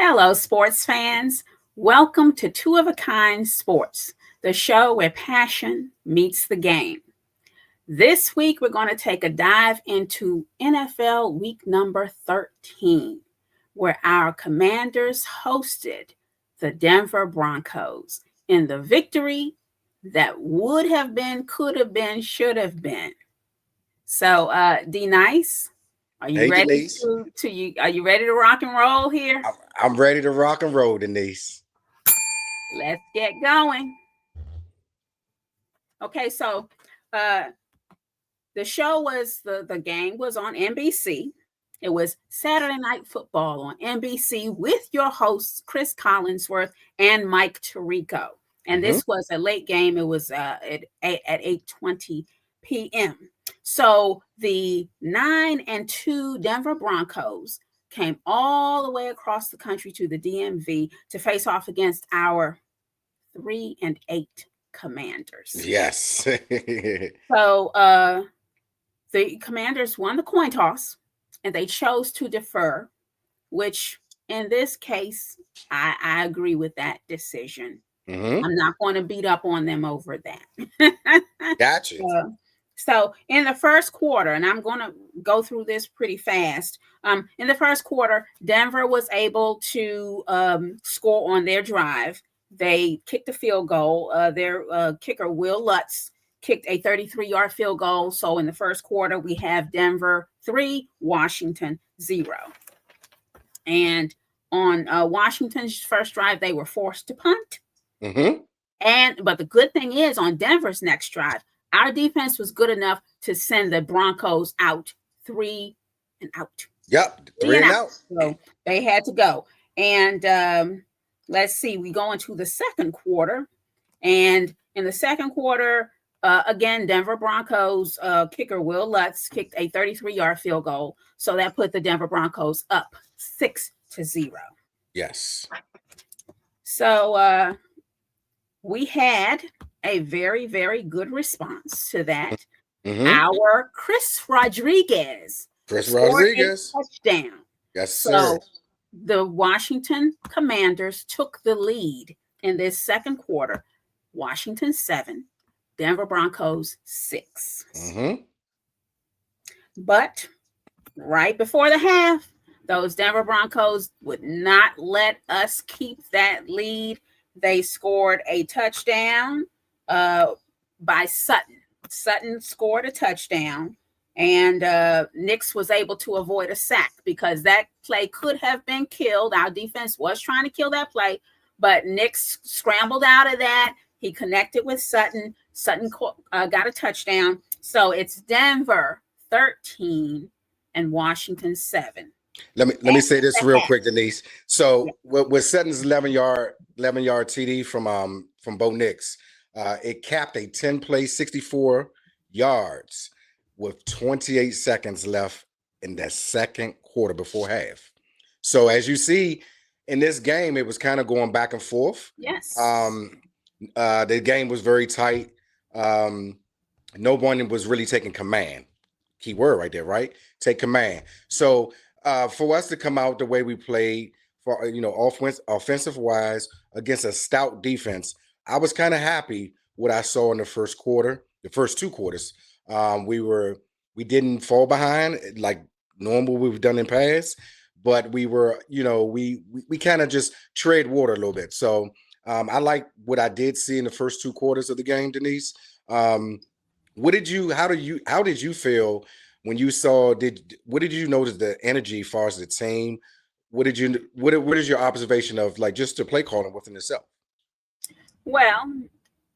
Hello, sports fans. Welcome to Two of a Kind Sports, the show where passion meets the game. This week, we're going to take a dive into NFL week number 13, where our Commanders hosted the Denver Broncos in the victory that would have been, could have been, should have been. So, D Nice, are you Hey, ready Denise. are you ready to rock and roll here? I'm ready to rock and roll, Denise. Let's get going. Okay, so uh the show was the game was on NBC. It was Saturday Night Football on NBC with your hosts Chris Collinsworth and Mike Tirico. And hmm this was a late game. It was at 8:20 p.m. So the 9-2 Denver Broncos came all the way across the country to the DMV to face off against our 3-8 Commanders. Yes. So the Commanders won the coin toss and they chose to defer, which in this case, I agree with that decision. hmm I'm not going to beat up on them over that. Gotcha. uh, so in the first quarter, and I'm going to go through this pretty fast. In the first quarter, Denver was able to score on their drive. They kicked a field goal. Their kicker, Will Lutz, kicked a 33-yard field goal. So in the first quarter, we have Denver 3, Washington 0. And on Washington's first drive, they were forced to punt. hmm But the good thing is, on Denver's next drive, our defense was good enough to send the Broncos out 3 and out. Yep. Three Three and and out. out. So they had to go. And let's see, we go into the second quarter. And in the second quarter, again, Denver Broncos kicker Will Lutz kicked a 33-yard field goal. So that put the Denver Broncos up 6-0. Yes. So we had a very, very good response to that. hmm Our Chris Rodriguez Chris scored a Rodriguez. touchdown. Yes, So sir. the Washington Commanders took the lead in this second quarter. Washington 7, Denver Broncos 6. hmm But right before the half, those Denver Broncos would not let us keep that lead. They scored a touchdown by Sutton. Sutton scored a touchdown, and Nix was able to avoid a sack because that play could have been killed. Our defense was trying to kill that play, but Nix scrambled out of that. He connected with Sutton. Sutton got a touchdown. So it's Denver 13 and Washington 7. Let me say this real quick, Denise. So with Sutton's 11-yard TD from Bo Nix, it capped a 10-play, 64 yards with 28 seconds left in the second quarter before half. So as you see in this game, it was kind of going back and forth. Yes. The game was very tight. No one was really taking command. Key word right there, right? Take command. So for us to come out the way we played, for offensive wise against a stout defense, I was kind of happy what I saw in the first quarter, the first two quarters. We didn't fall behind like normal we've done in past, but we were, we kind of just tread water a little bit. So I like what I did see in the first two quarters of the game, Denise. How did you feel when you saw, what did you notice the energy as far as the team? What is your observation of like just the play calling within itself? Well,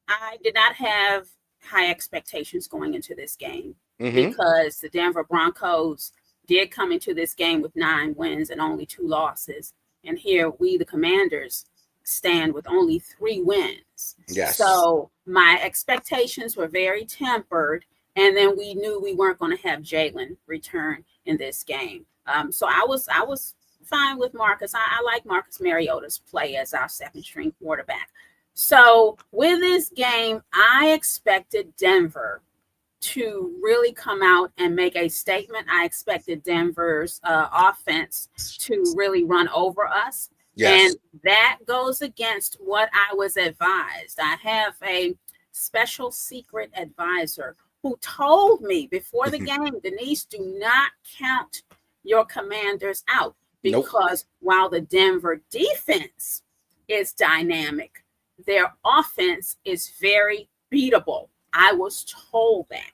I did not have high expectations going into this game Mm-hmm. because the Denver Broncos did come into this game with 9 wins and only 2 losses. And here we, the Commanders, stand with only 3 wins. Yes. So my expectations were very tempered. And then we knew we weren't going to have Jalen return in this game. So I was fine with Marcus. I like Marcus Mariota's play as our second-string quarterback. So with this game, I expected Denver to really come out and make a statement. I expected Denver's offense to really run over us. And Yes. that goes against what I was advised. I have a special secret advisor who told me before the game, Denise, do not count your Commanders out, Nope. because while the Denver defense is dynamic, their offense is very beatable. I was told that.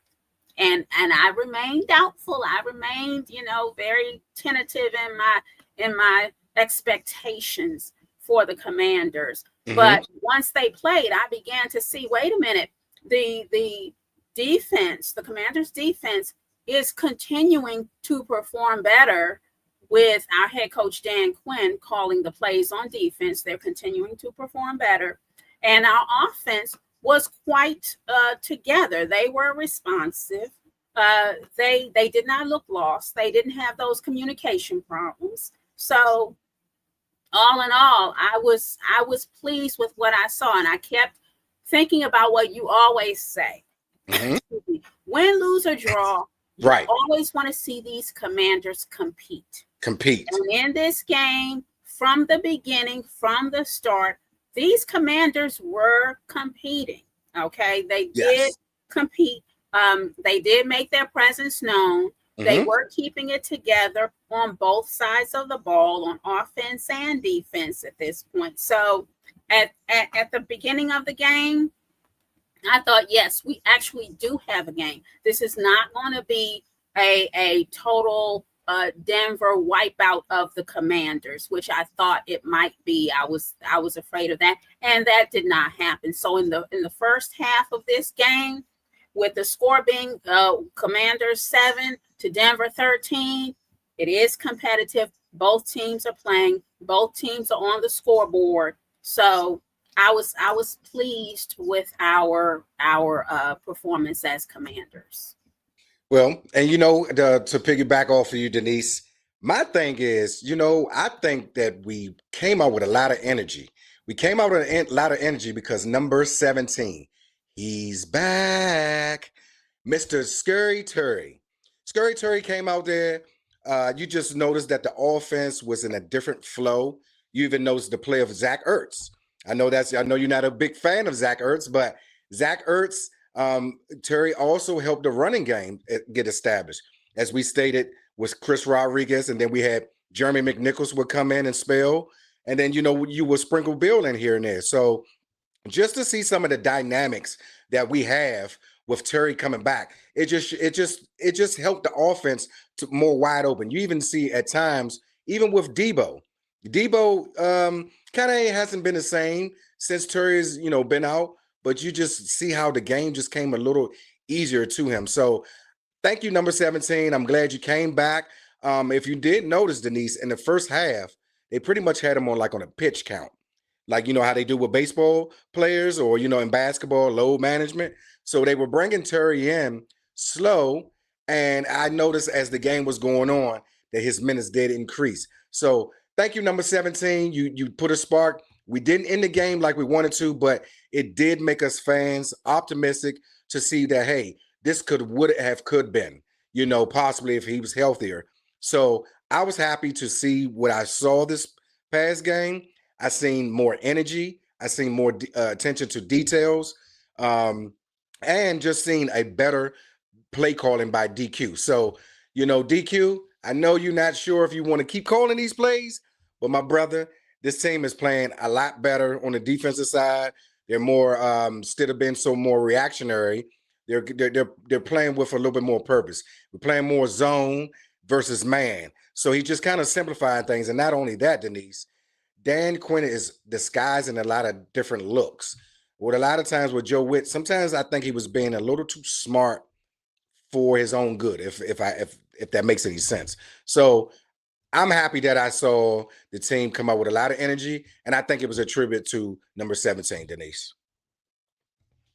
And I remained doubtful. I remained, very tentative in my expectations for the Commanders. Hmm. But once they played, I began to see, wait a minute, the defense, the Commanders defense is continuing to perform better with our head coach Dan Quinn calling the plays on defense. They're continuing to perform better. And our offense was quite together. They were responsive. They did not look lost. They didn't have those communication problems. So all in all, I was pleased with what I saw, and I kept thinking about what you always say. Hmm. Win, lose, or draw, you Right. always want to see these Commanders compete. Compete. And in this game, from the beginning, from the start, these Commanders were competing. Okay, they did Yes. compete. They did make their presence known. They Hmm. were keeping it together on both sides of the ball, on offense and defense at this point. So at the beginning of the game, I thought, yes, we actually do have a game. This is not going to be a total Denver wipeout of the Commanders, which I thought it might be. I was afraid of that, and that did not happen. So in the first half of this game, with the score being Commanders 7 to Denver 13, it is competitive. Both teams are playing. Both teams are on the scoreboard. So I was pleased with our performance as Commanders. Well, and to piggyback off of you, Denise, my thing is, I think that we came out with a lot of energy. We came out with a lot of energy because number 17, he's back, Mr. Scary Terry. Scary Terry came out there. You just noticed that the offense was in a different flow. You even noticed the play of Zach Ertz. I know you're not a big fan of Zach Ertz, but Zach Ertz, Terry also helped the running game get established. As we stated, was Chris Rodriguez, and then we had Jeremy McNichols would come in and spell, and then you would sprinkle Bill in here and there. So just to see some of the dynamics that we have with Terry coming back, it just helped the offense to more wide open. You even see at times, even with Debo. Debo kind of hasn't been the same since Terry's been out, but you just see how the game just came a little easier to him. So thank you, number 17. I'm glad you came back. If you did notice, Denise, in the first half, they pretty much had him on a pitch count, like how they do with baseball players, or in basketball, load management. So they were bringing Terry in slow, and I noticed as the game was going on that his minutes did increase. So thank you, number 17. You put a spark. We didn't end the game like we wanted to, but it did make us fans optimistic to see that, hey, this could been, possibly if he was healthier. So I was happy to see what I saw this past game. I seen more energy. I seen more attention to details, and just seen a better play calling by DQ. So, DQ, I know you're not sure if you want to keep calling these plays, but my brother, this team is playing a lot better on the defensive side. They're more instead of being so more reactionary. They're playing with a little bit more purpose. We're playing more zone versus man. So he just kind of simplifying things. And not only that, Denise, Dan Quinn is disguising a lot of different looks. With a lot of times with Joe Witt, sometimes I think he was being a little too smart for his own good, if that makes any sense. So I'm happy that I saw the team come out with a lot of energy, and I think it was a tribute to number 17, Denise.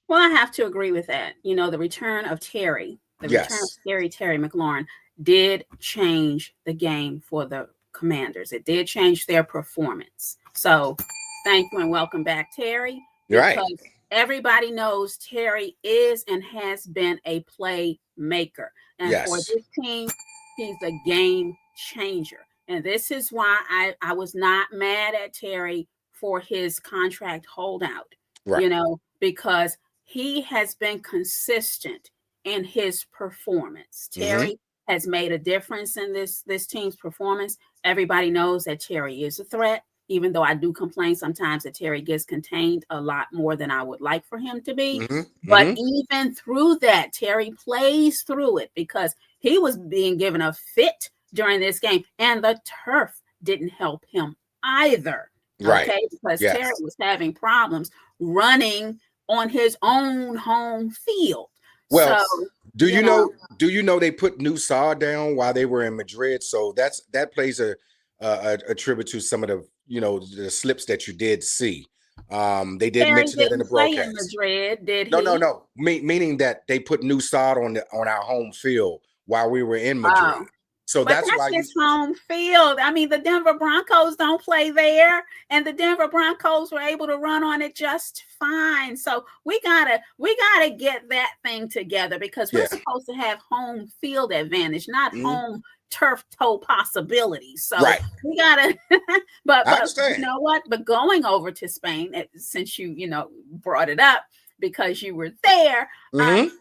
Well, I have to agree with that. The return of Yes. Terry McLaurin did change the game for the Commanders. It did change their performance. So thank you and welcome back, Terry, You're right. because everybody knows Terry is and has been a playmaker. And for Yes. this team, he's a game changer. And this is why I was not mad at Terry for his contract holdout, Right. because he has been consistent in his performance. Mm-hmm. Terry has made a difference in this team's performance. Everybody knows that Terry is a threat, even though I do complain sometimes that Terry gets contained a lot more than I would like for him to be. Mm-hmm. But Mm-hmm. even through that, Terry plays through it because he was being given a fit during this game, and the turf didn't help him either. Right. Okay, because Terry Yes. was having problems running on his own home field. Well, So, do you you know, know? Do you know they put new sod down while they were in Madrid? So that plays a tribute to some of the slips that you did see. They did Terry mention that in the didn't play in broadcast. Madrid, did No, no, he? no. Meaning that they put new sod on our home field while we were in Madrid. Oh, So but that's that's why you. his home field. I mean, the Denver Broncos don't play there, and the Denver Broncos were able to run on it just fine. So we gotta get that thing together because we're Yeah. supposed to have home field advantage, not Mhm. home turf toe possibilities. So Right. we gotta, but I you understand. know what? But going over to Spain, since you brought it up because you were there, Mm-hmm.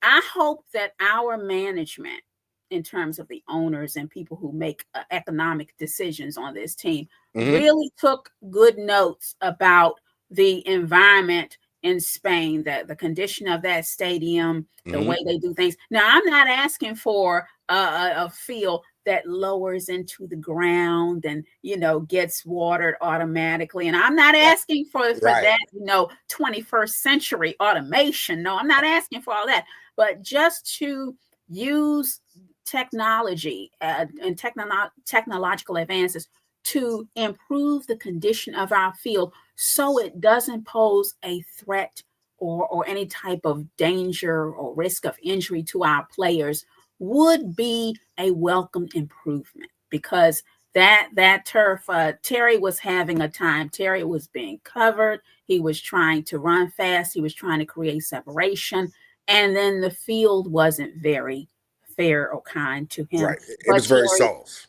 I hope that our management, in terms of the owners and people who make economic decisions on this team, Mm-hmm. really took good notes about the environment in Spain, the condition of that stadium, the Mm-hmm. way they do things. Now, I'm not asking for a field that lowers into the ground and gets watered automatically, and I'm not Right. asking for Right. that 21st century automation. No, I'm not asking for all that, but just to use technology and technological advances to improve the condition of our field so it doesn't pose a threat or any type of danger or risk of injury to our players would be a welcome improvement because that turf, Terry was having a time. Terry was being covered. He was trying to run fast. He was trying to create separation, and then the field wasn't very fair or kind to him. Right. It But was very Terry, soft.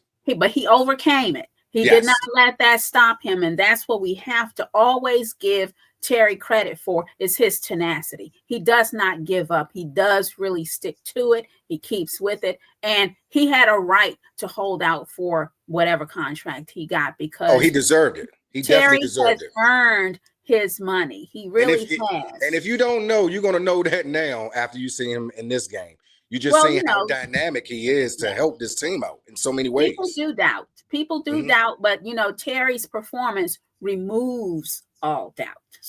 he overcame it. He did not Yes. let that stop him, and that's what we have to always give Terry credit for is his tenacity. He does not give up. He does really stick to it. He keeps with it, and he had a right to hold out for whatever contract he got Oh, he because deserved it. He definitely Terry has deserved it. earned his money. He And really has. if you don't know, you're gonna know that now after you see him in this game. You just Well, seeing how dynamic he is to yeah, help this team out in so many people ways. do doubt. People do Hmm. doubt, but Terry's performance removes all doubt.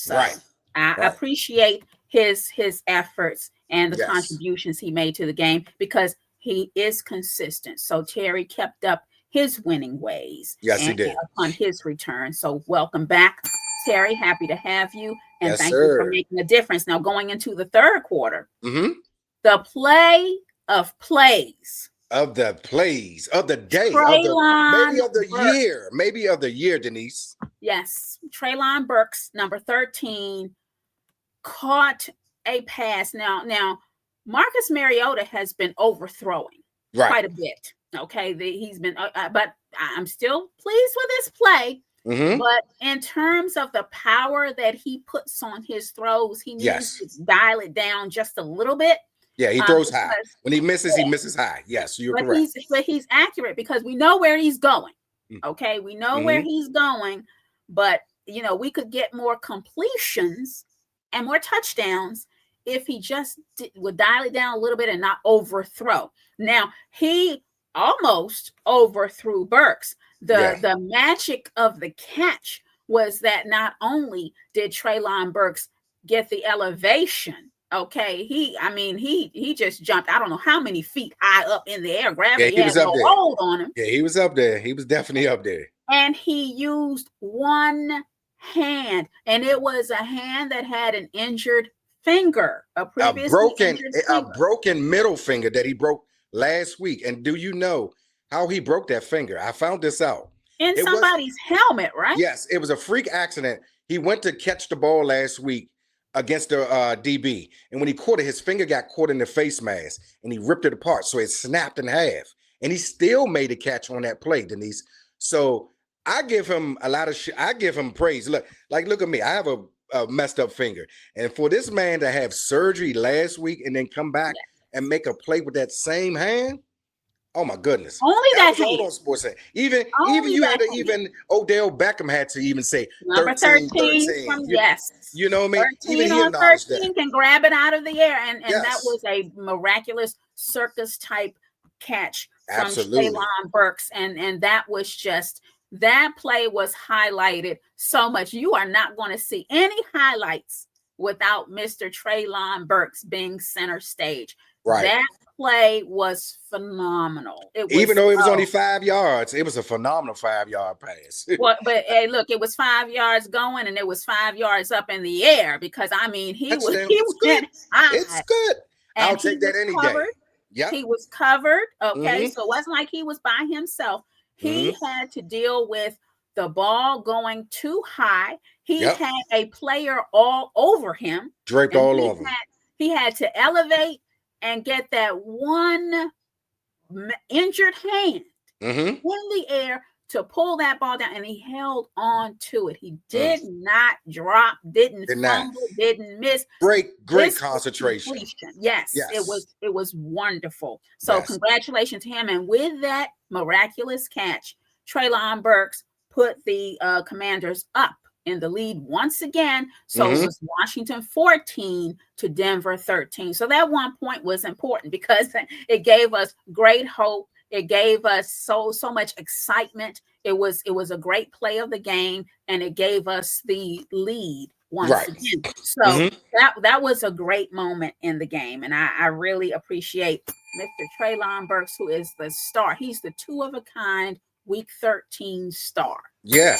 Right. So I Right. appreciate his efforts and the Yes. contributions he made to the game because he is consistent. So Terry kept up his winning ways Yes, he and did. upon his return. So welcome back, Terry. Happy to have you and Yes, thank you for sir. making a difference. Now going into the third quarter, Hmm. the play of plays. Of the plays of the day of the Traylon maybe of the year, Denise. Yes, Traylon Burks, number 13, caught a pass. Now, Marcus Mariota has been overthrowing Right. quite a bit. Okay, he's been, but I'm still pleased with his play. Hmm. But in terms of the power that he puts on his throws, he needs Yes. to dial it down just a little bit. Yeah, he throws high. Because When he misses high. Yes, you're but correct. he's accurate because we know where he's going. Mm-hmm. Okay, we know where he's going, but we could get more completions and more touchdowns if he just would dial it down a little bit and not overthrow. Now he almost overthrew Burks. Yeah. The magic of the catch was that not only did Traylon Burks get the elevation. Okay, he just jumped. I don't know how many feet high up in the air. Yeah, Gravity he had was up no there. hold on him. Yeah, he was up there. He was definitely up there. And he used one hand, and it was a hand that had an injured finger, a previously injured A finger. broken middle finger that he broke last week. And do you know how he broke that finger? I found this out. In It was somebody's helmet, right? Yes, it was a freak accident. He went to catch the ball last week against the DB, and when he caught it, his finger got caught in the face mask, and he ripped it apart, so it snapped in half. and he still made a catch on that play, Denise. So I give him a lot of I give him praise. Look at me. I have a messed up finger, and for this man to have surgery last week and then come back and make a play with that same hand. Oh my goodness! Only That that was all hand. on Sports. Even Only you that had to hand. even Odell Beckham had to even say Number 13, 13 13. from yes. You know what I mean? Even 13 he on acknowledged that. 13 can grab it out of the air. And that Yes, was a miraculous circus type catch from absolutely. Treylon Burks. And that was just, that play was highlighted so much. You are not going to see any highlights without Mr. Treylon Burks being center stage. Right. That play was phenomenal. It was, even though it was only 5 yards, it was a phenomenal 5-yard pass. well, but hey, look, it was 5 yards going and it was 5 yards up in the air because I mean he Touchdown. It's went good. high. It's good. I'll take that any covered. day. Yeah. He was covered. Okay. So it wasn't like he was by himself. He had to deal with the ball going too high. He had a player all over him. Draped all over him. He had to elevate and get that one injured hand in the air to pull that ball down, and he held on to it. He did not drop, didn't fumble, didn't miss. Great concentration. Yes, it was wonderful. So congratulations to him. And with that miraculous catch, Treylon Burks put the Commanders up in the lead once again. So it was Washington 14 to Denver 13. So that 1 point was important because it gave us great hope. It gave us so much excitement. It was a great play of the game, and it gave us the lead once again. So that was a great moment in the game, and I really appreciate Mr. Treylon Burks, who is the star. He's the 2 of a kind Week 13 star. Yeah.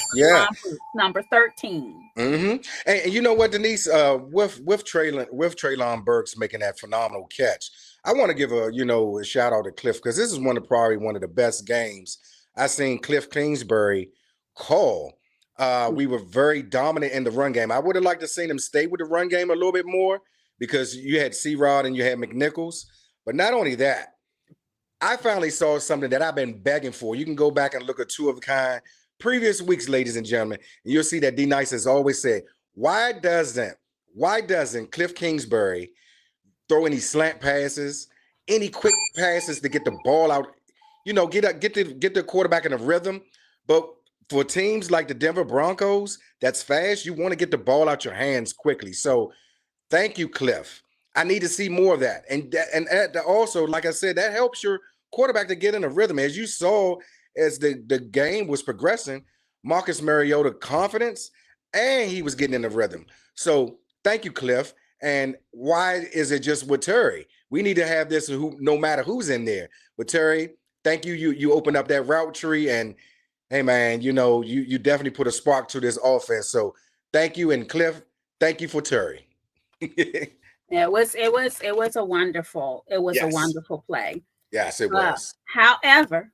Number 13. And you know what, Denise? With Treylon Burks making that phenomenal catch, I want to give a shout out to Cliff, because this is probably one of the best games I've seen Cliff Kingsbury call. We were very dominant in the run game. I would have liked to seen him stay with the run game a little bit more, because you had C-Rod and you had McNichols. But not only that, I finally saw something that I've been begging for. You can go back and look at 2 of a kind previous weeks, ladies and gentlemen, and you'll see that D Nice has always said, why doesn't Cliff Kingsbury throw any slant passes, any quick passes to get the ball out, get the quarterback in a rhythm? But for teams like the Denver Broncos, that's fast, you want to get the ball out your hands quickly. So thank you, Cliff. I need to see more of that. And also, like I said, that helps your quarterback to get in a rhythm. As you saw, as the game was progressing, Marcus Mariota confidence, and he was getting in the rhythm. So thank you, Cliff. And why is it just with Terry? We need to have this no matter who's in there. With Terry, thank you. You opened up that route tree, and hey, man, you definitely put a spark to this offense. So thank you. And Cliff, thank you for Terry. It was a wonderful play. Yes, it was. However,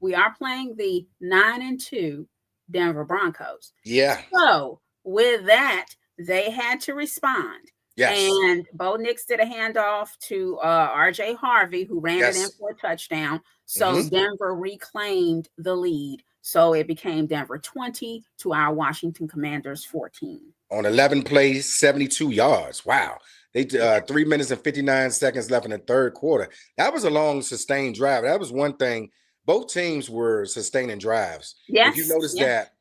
we are playing the 9-2 Denver Broncos. Yeah. So with that, they had to respond. Yes. And Bo Nix did a handoff to RJ Harvey, who ran it in for a touchdown. So Denver reclaimed the lead. So it became Denver 20 to our Washington Commanders 14. On 11 plays, 72 yards. Wow. They 3 minutes and 59 seconds left in the third quarter. That was a long, sustained drive. That was one thing. Both teams were sustaining drives. Yes. If you notice that,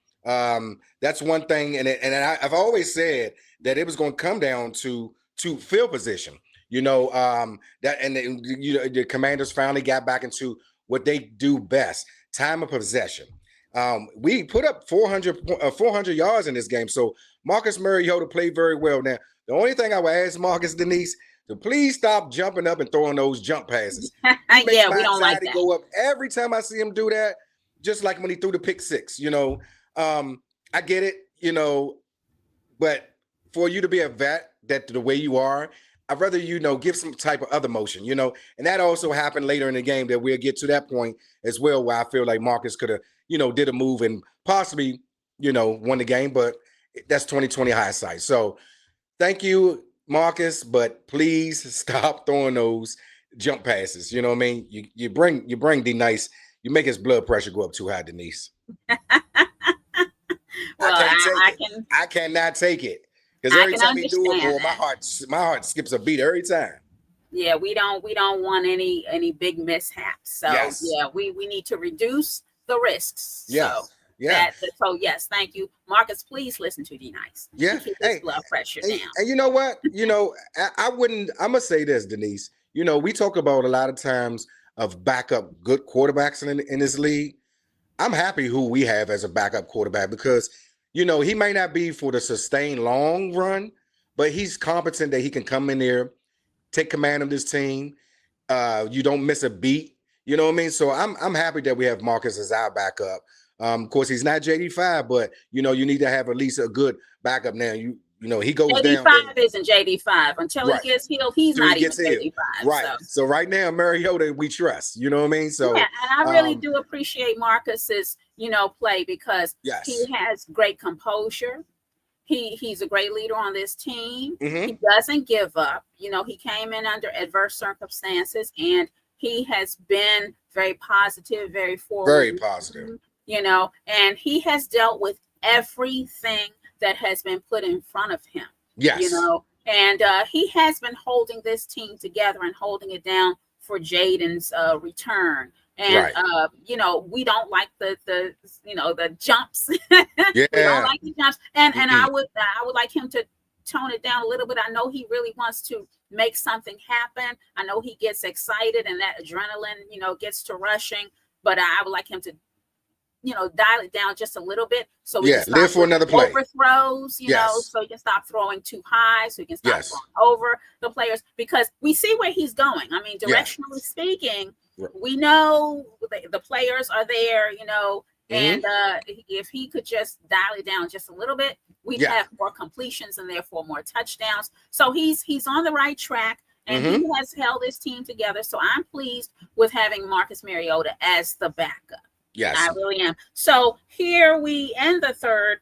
that's one thing. And I've always said that it was going to come down to field position. The Commanders finally got back into what they do best, time of possession. We put up 400 yards in this game. So Marcus Mariota played very well. Now, the only thing I would ask Marcus, Denise, to please stop jumping up and throwing those jump passes. Yeah, we don't like that. Go up every time I see him do that, just like when he threw the pick six. I get it, but for you to be a vet, that the way you are, I'd rather, give some type of other motion, and that also happened later in the game, that we'll get to that point as well, where I feel like Marcus could have, did a move and possibly, won the game, but that's 2020 hindsight. So thank you, Marcus, but please stop throwing those jump passes. You know what I mean? You bring the nice. You make his blood pressure go up too high, Denise. I Well, can't take I it. can I cannot take it because I every can time he do it, understand boy, that. my heart skips a beat every time. Yeah, we don't want any big mishaps. So Yes, yeah, we need to reduce the risks. yeah, So yeah, so yes, thank you, Marcus. Please listen to D Nice yeah. and keep his Hey, blood pressure hey, down. and you know what? I wouldn't. I'm gonna say this, Denise. We talk about a lot of times of backup good quarterbacks in this league. I'm happy who we have as a backup quarterback because he may not be for the sustained long run, but he's competent that he can come in there, take command of this team. You don't miss a beat. You know what I mean? So I'm happy that we have Marcus as our backup. Of course, he's not JD5, but you need to have at least a good backup. Now he goes down then. JD5 isn't JD5 until he Right. gets healed. He's So he not even gets healed. JD5. Right. So So right now, Mariota, we trust. You know what I mean? yeah, So and I really um, do appreciate Marcus's play because he yes. has great composure. He's a great leader on this team. Hmm. He doesn't give up. He came in under adverse circumstances and he has been very positive, very forward Very positive. and he has dealt with everything that has been put in front of him, Yes. and he has been holding this team together and holding it down for Jaden's return. And Right. we don't like the jumps. We don't Yeah. like the jumps, and Mm-mm. I would like him to tone it down a little bit. I know he really wants to make something happen. I know he gets excited and that adrenaline gets to rushing, but I would like him to dial it down just a little bit so we can Yeah. stop Live for with another play. overthrows, Yes. so he can stop throwing too high, so he can stop Yes. throwing over the players because we see where he's going. I mean, Yeah. directionally speaking, we know the players are there, Mm-hmm. and if he could just dial it down just a little bit, we'd Yeah. have more completions and therefore more touchdowns. So he's on the right track. And he Mm-hmm. has held his team together. So I'm pleased with having Marcus Mariota as the backup. I Yes. really am. So here we end the third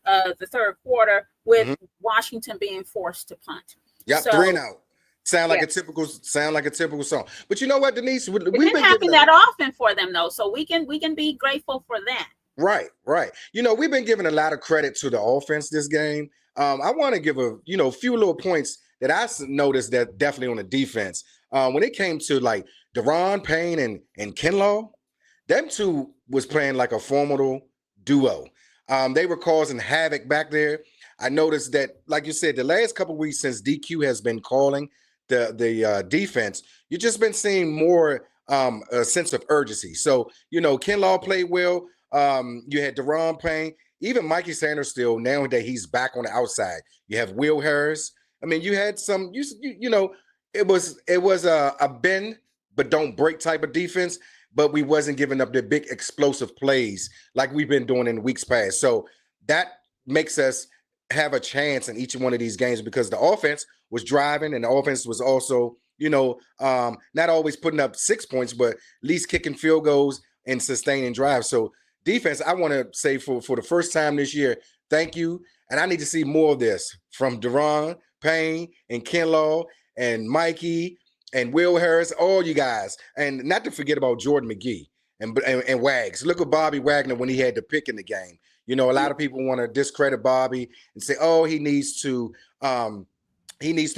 quarter with Mm-hmm. Washington being forced to punt. Yep. Three and So out. Sound like a typical song. But you know what, Denise? it We've didn't been given happen a that often for them though. So we can be grateful for that. right, right. We've been giving a lot of credit to the offense this game. I want to give a few little points that noticed that definitely on the defense. When it came to like Deron Payne and Kinlaw, them two was playing like a formidable duo. They were causing havoc back there. I noticed that, like you said, the last couple of weeks since DQ has been calling the defense, you just been seeing more a sense of urgency. So Kinlaw played well. You had Deron Payne, even Mikey Sanders still now that he's back on the outside. You have Will Harris. I mean, you had some it was a bend but don't break type of defense, but we wasn't giving up the big explosive plays like we've been doing in weeks past. So that makes us have a chance in each one of these games because the offense was driving and the offense was also, not always putting up 6 points, but at least kicking field goals and sustaining drives. So defense, I want to say for the first time this year, thank you. And I need to see more of this from Deron Payne and Kinlaw and Mikey and Will Harris, all you guys. And not to forget about Jordan McGee and Wags. Look at Bobby Wagner when he had the pick in the game. A lot of people want to discredit Bobby and say, oh, he needs to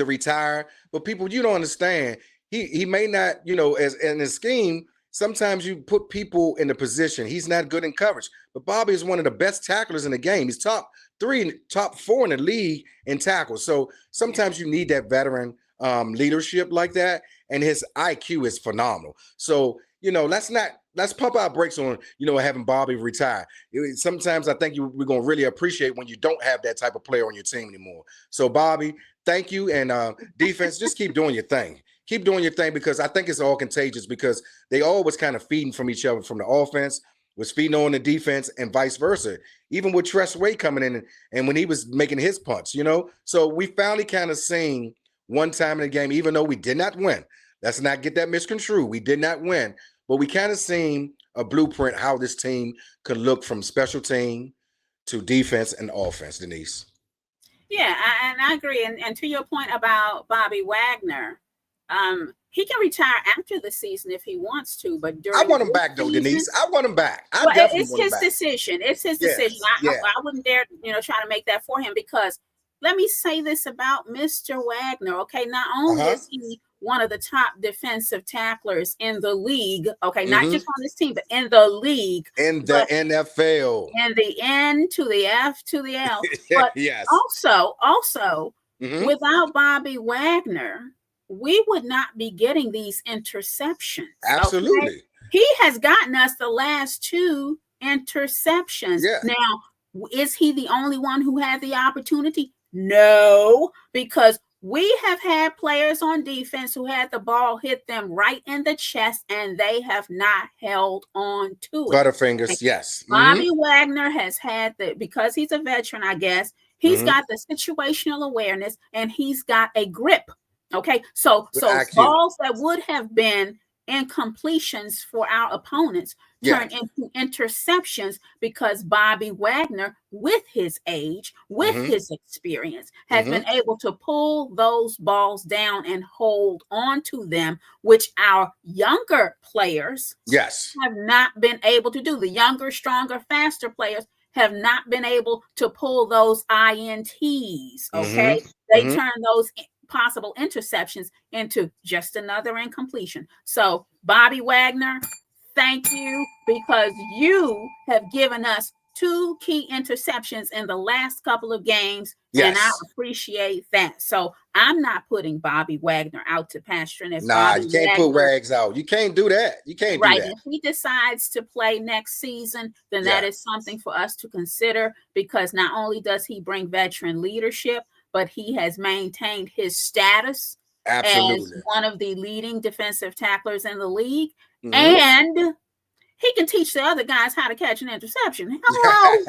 retire. But people, you don't understand. He may not, as in his scheme, sometimes you put people in a position. He's not good in coverage. But Bobby is one of the best tacklers in the game. He's top 4 in the league in tackles. So sometimes you need that veteran leadership like that. And his IQ is phenomenal. So, let's pump our brakes on, having Bobby retire. Sometimes I think we're going to really appreciate when you don't have that type of player on your team anymore. So, Bobby, thank you. And defense, just keep doing your thing. Keep doing your thing because I think it's all contagious because they all was kind of feeding from each other from the offense, was feeding on the defense and vice versa. Even with Tress Way coming in and when he was making his punts, So we finally kind of seen one time in the game, even though we did not win. Let's not get that misconstrued. We did not win, but we kind of seen a blueprint how this team could look from special team to defense and offense, Denise. Yeah, and I agree. And to your point about Bobby Wagner, he can retire after the season if he wants to, but I during want him this back though, season, Denise. I want him back. I well, definitely it's want him his back. decision. It's his decision. Yes. Yeah. I wouldn't dare, try to make that for him, because let me say this about Mr. Wagner. Okay, not only Uh-huh. is he one of the top defensive tacklers in the league, okay, not Mm-hmm. just on this team, but in the league, In the but NFL. and the N to the F to the L. But Yes. also, Mm-hmm. without Bobby Wagner, we would not be getting these interceptions. Okay. Absolutely. He has gotten us the last two interceptions. Yeah. Now, is he the only one who had the opportunity? No, because we have had players on defense who had the ball hit them right in the chest and they have not held on to it. Butterfingers. Yes. Mm-hmm. Bobby Wagner has had because he's a veteran, I guess, he's Mm-hmm. got the situational awareness and he's got a grip. Okay. So IQ. balls that would have been incompletions for our opponents turn Yes. into interceptions because Bobby Wagner, with his age, with Mm-hmm. his experience, has Mm-hmm. been able to pull those balls down and hold on to them, which our younger players Yes. have not been able to do. The younger, stronger, faster players have not been able to pull those INTs. Okay. Mm-hmm. They Mm-hmm. turn those possible interceptions into just another incompletion. So, Bobby Wagner, thank you, because you have given us two key interceptions in the last couple of games, and I Yes. appreciate that. So I'm not putting Bobby Wagner out to pasture. And if Nah, Bobby you can't put Wagner, Wags out. You can't do that. You can't do right, that. if he decides to play next season, then that Yeah. is something for us to consider, because not only does he bring veteran leadership, but he has maintained his status as Absolutely. one of the leading defensive tacklers in the league. Mm-hmm. And he can teach the other guys how to catch an interception. Hello,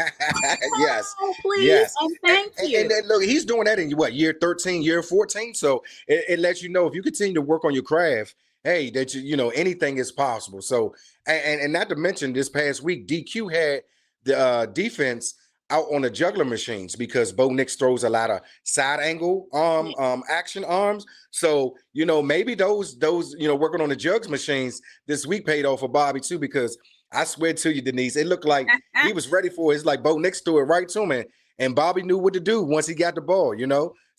Yes. hello, please, Yes. and thank And you. then look, he's doing that in what, year 13, year 14. So it lets you know, if you continue to work on your craft, hey, that anything is possible. So and not to mention, this past week, DQ had the defense out on the juggler machines, because Bo Nix throws a lot of side angle action arms. So maybe those working on the jugs machines this week paid off for Bobby too, because I swear to you, Denise, it looked like he was ready for it. It's like Bo Nix threw it right to him, and Bobby knew what to do once he got the ball. He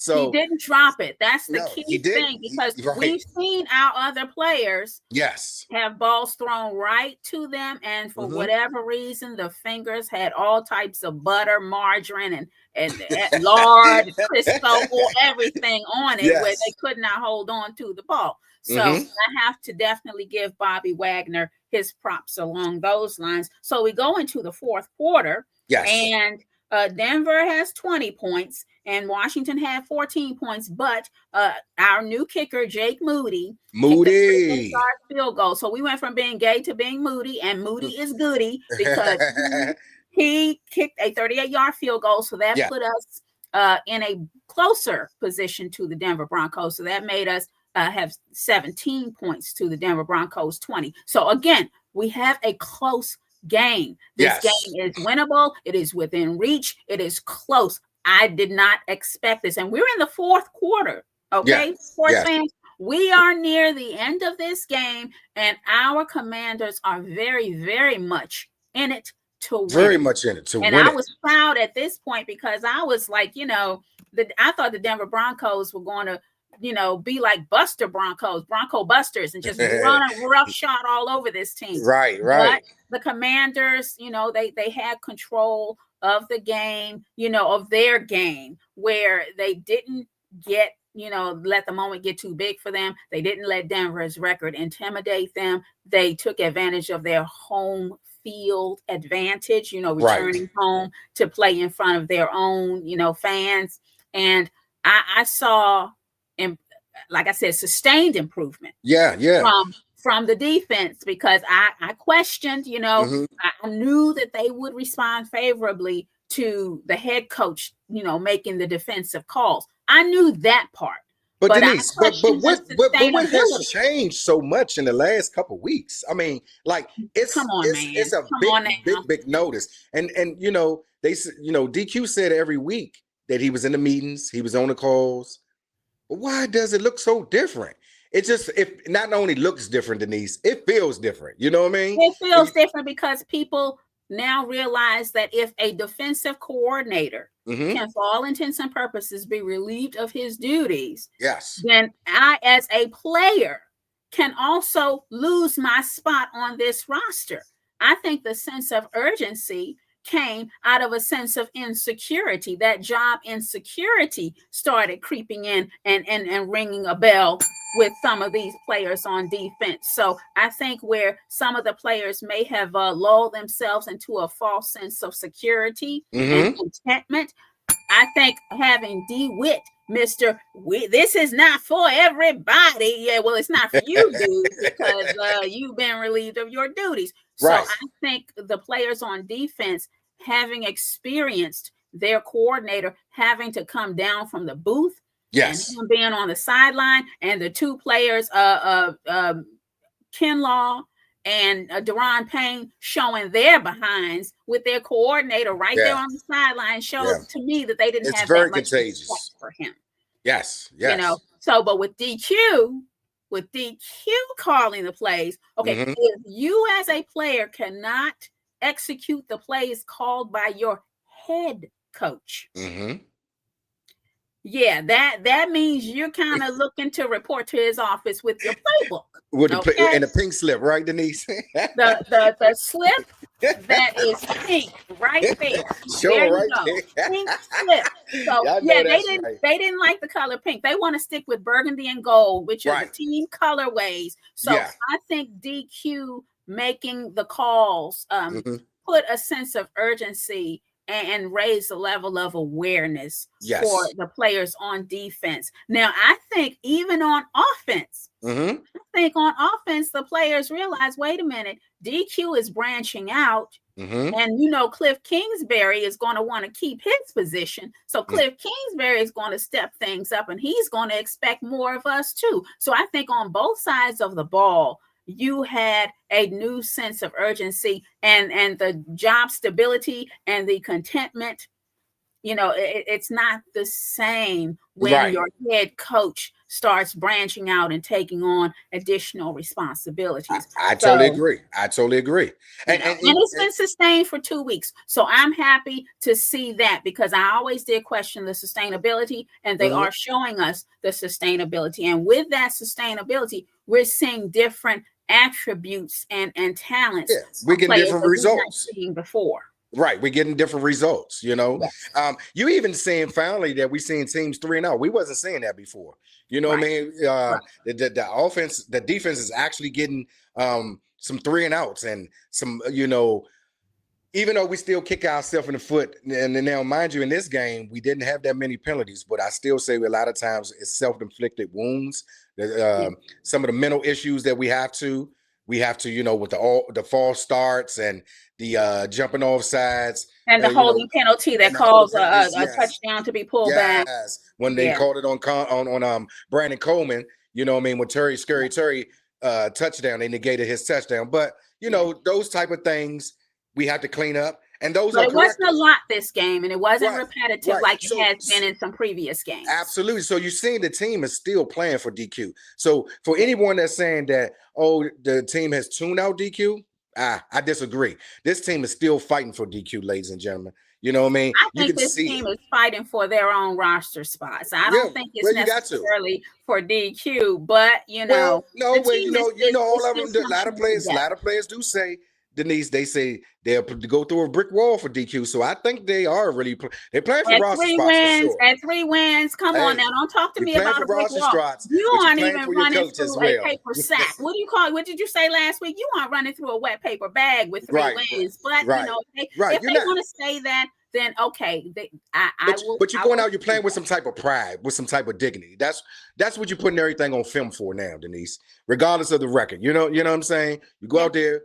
So didn't drop it. That's the no, he key didn't. thing, because Right? we've seen our other players Yes. have balls thrown right to them, and for Mm-hmm. whatever reason, the fingers had all types of butter, margarine, and lard, Crisco, or everything on it, where they Yes. could not hold on to the ball. So Mm-hmm. I have to definitely give Bobby Wagner his props along those lines. So we go into the fourth quarter, Yes. and Denver has 20 points and Washington had 14 points, but our new kicker, Jake Moody, kicked a 38-yard Moody. field goal. So we went from being gay to being Moody, and Moody is goody, because he kicked a 38-yard field goal. So that Yeah. put us in a closer position to the Denver Broncos. So that made us have 17 points to the Denver Broncos 20. So again, we have a close game. This Yes. game is winnable. It is within reach. It is close. I did not expect this. And we're in the fourth quarter. Yeah. Okay, sports Yes. fans, we are near the end of this game, and our Commanders are very, very much in it to win Very it. much in it to And win I it. was proud at this point, because I was like, I thought the Denver Broncos were going to, be like Buster Broncos, Bronco Busters, and just run a roughshod all over this team. Right. But the Commanders, they had control of the game, of their game, where they didn't let the moment get too big for them. They didn't let Denver's record intimidate them. They took advantage of their home field advantage, returning home to play in front of their own, fans. And I saw, like I said, sustained improvement. Yeah. From the defense, because I questioned, Mm-hmm. I knew that they would respond favorably to the head coach, making the defensive calls. I knew that part. But But I Denise, but questioned the what has sustainability. changed so much in the last couple of weeks? I mean, like Come on, man. it's a Come big on now. big notice, and they DQ said every week that he was in the meetings, he was on the calls. But why does it look so different? it just, if not only looks different, Denise, it feels different. You know what I mean? It feels different because people now realize that if a defensive coordinator Mm-hmm. can, for all intents and purposes, be relieved of his duties, Yes. then I, as a player, can also lose my spot on this roster. I think the sense of urgency came out of a sense of insecurity. That job insecurity started creeping in and ringing a bell with some of these players on defense. So I think where some of the players may have lulled themselves into a false sense of security and Mm-hmm. contentment, I think having DeWitt, Mr. This is not for everybody. Yeah, well, it's not for you, dude, because you've been relieved of your duties. So Right. I think the players on defense, having experienced their coordinator having to come down from the booth and Yes. him being on the sideline, and the two players, Kinlaw and Deron Payne, showing their behinds with their coordinator right there Yeah. on the sideline, Yeah. showed to me that they didn't It's have that very much respect contagious. for him. Yes. You know, Yes. so but with DQ calling the plays, okay, Mm-hmm. if you as a player cannot execute the plays called by your head coach, Mm-hmm. yeah, that means you're kind of looking to report to his office with your playbook. With the Okay, and the pink slip, right, Denise? the slip that is pink right there. There Sure, you right go. there. Pink slip. So Y'all yeah, know that's right. they didn't like the color pink. They want to stick with burgundy and gold, which are the Right. team colorways. So Yeah. I think DQ making the calls Mm-hmm. put a sense of urgency and raise the level of awareness for Yes. the players on defense. Now I think even on offense, Mm-hmm. the players realize, wait a minute, DQ is branching out. Mm-hmm. And Cliff Kingsbury is going to want to keep his position. So Cliff Kingsbury is going to step things up, and he's going to expect more of us too. So I think on both sides of the ball, you had a new sense of urgency, and the job stability and the contentment. It's not the same when Right. your head coach starts branching out and taking on additional responsibilities. I totally So, agree. I totally agree. and it's been sustained for 2 weeks. So I'm happy to see that, because I always did question the sustainability, and they Mhm. are showing us the sustainability. And with that sustainability, we're seeing different attributes and talents Yeah, we're from getting players different that we've not results. seen before. Right, we're getting different results. Yes. You even seeing finally that we seeing teams 3-0. We wasn't seeing that before. You know what I Right. mean? Right. The offense, the defense is actually getting some 3-and-outs and some. Even though we still kick ourselves in the foot, and now, mind you, in this game, we didn't have that many penalties, but I still say a lot of times it's self-inflicted wounds. Yeah. Some of the mental issues that we have to, with the false starts and the jumping off sides, And the holding penalty that and the holding calls penalties. a Yes, touchdown to be pulled back. yes. When they Yeah. called it on Brandon Coleman, you know what I mean, when Terry touchdown, they negated his touchdown. But Yeah. those type of things we have to clean up, and those But are it wasn't a correctable. lot this game, and it wasn't Right, repetitive right. like it So has been in some previous games. absolutely. So you're seeing the team is still playing for DQ. So for Yeah. anyone that's saying that, oh, the team has tuned out DQ, I disagree. This team is still fighting for DQ, ladies and gentlemen. You know what I mean? I You think can this see it. team is fighting for their own roster spots. I Yeah, don't think it's well, you got to. necessarily for DQ, but Well, the no, well, team is all of still them. A lot of functioning players, together. do say, Denise. They say they'll go through a brick wall for DQ. So I think they are really they're playing for roster spots for sure. At 3 wins, come on Hey, now, don't talk to you're me playing about for a brick roster wall. spots, You but you're aren't playing even for your running coach as through a well. paper sack. What do you call it? What did you say last week? You aren't running through a wet paper bag with three Right, wins. But right, right. if You're they not. want to say that, then okay, I will. But you're I going will out. You're do playing with that. some type of pride, with some type of dignity. That's what you're putting everything on film for now, Denise. Regardless of the record, you know what I'm saying. You go Yeah. out there.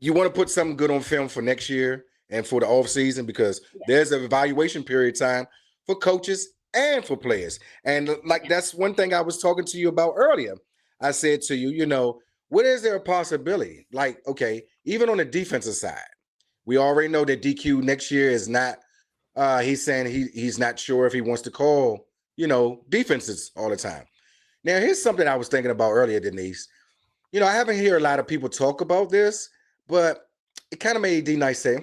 You want to put something good on film for next year and for the off season, because there's an evaluation period time for coaches and for players. And that's one thing I was talking to you about earlier. I said to you, what is there a possibility? Like, okay, even on the defensive side, we already know that DQ next year is not. He's saying he's not sure if he wants to call defenses all the time. Now, here's something I was thinking about earlier, Denise. I haven't heard a lot of people talk about this, but it kind of made D Nice say,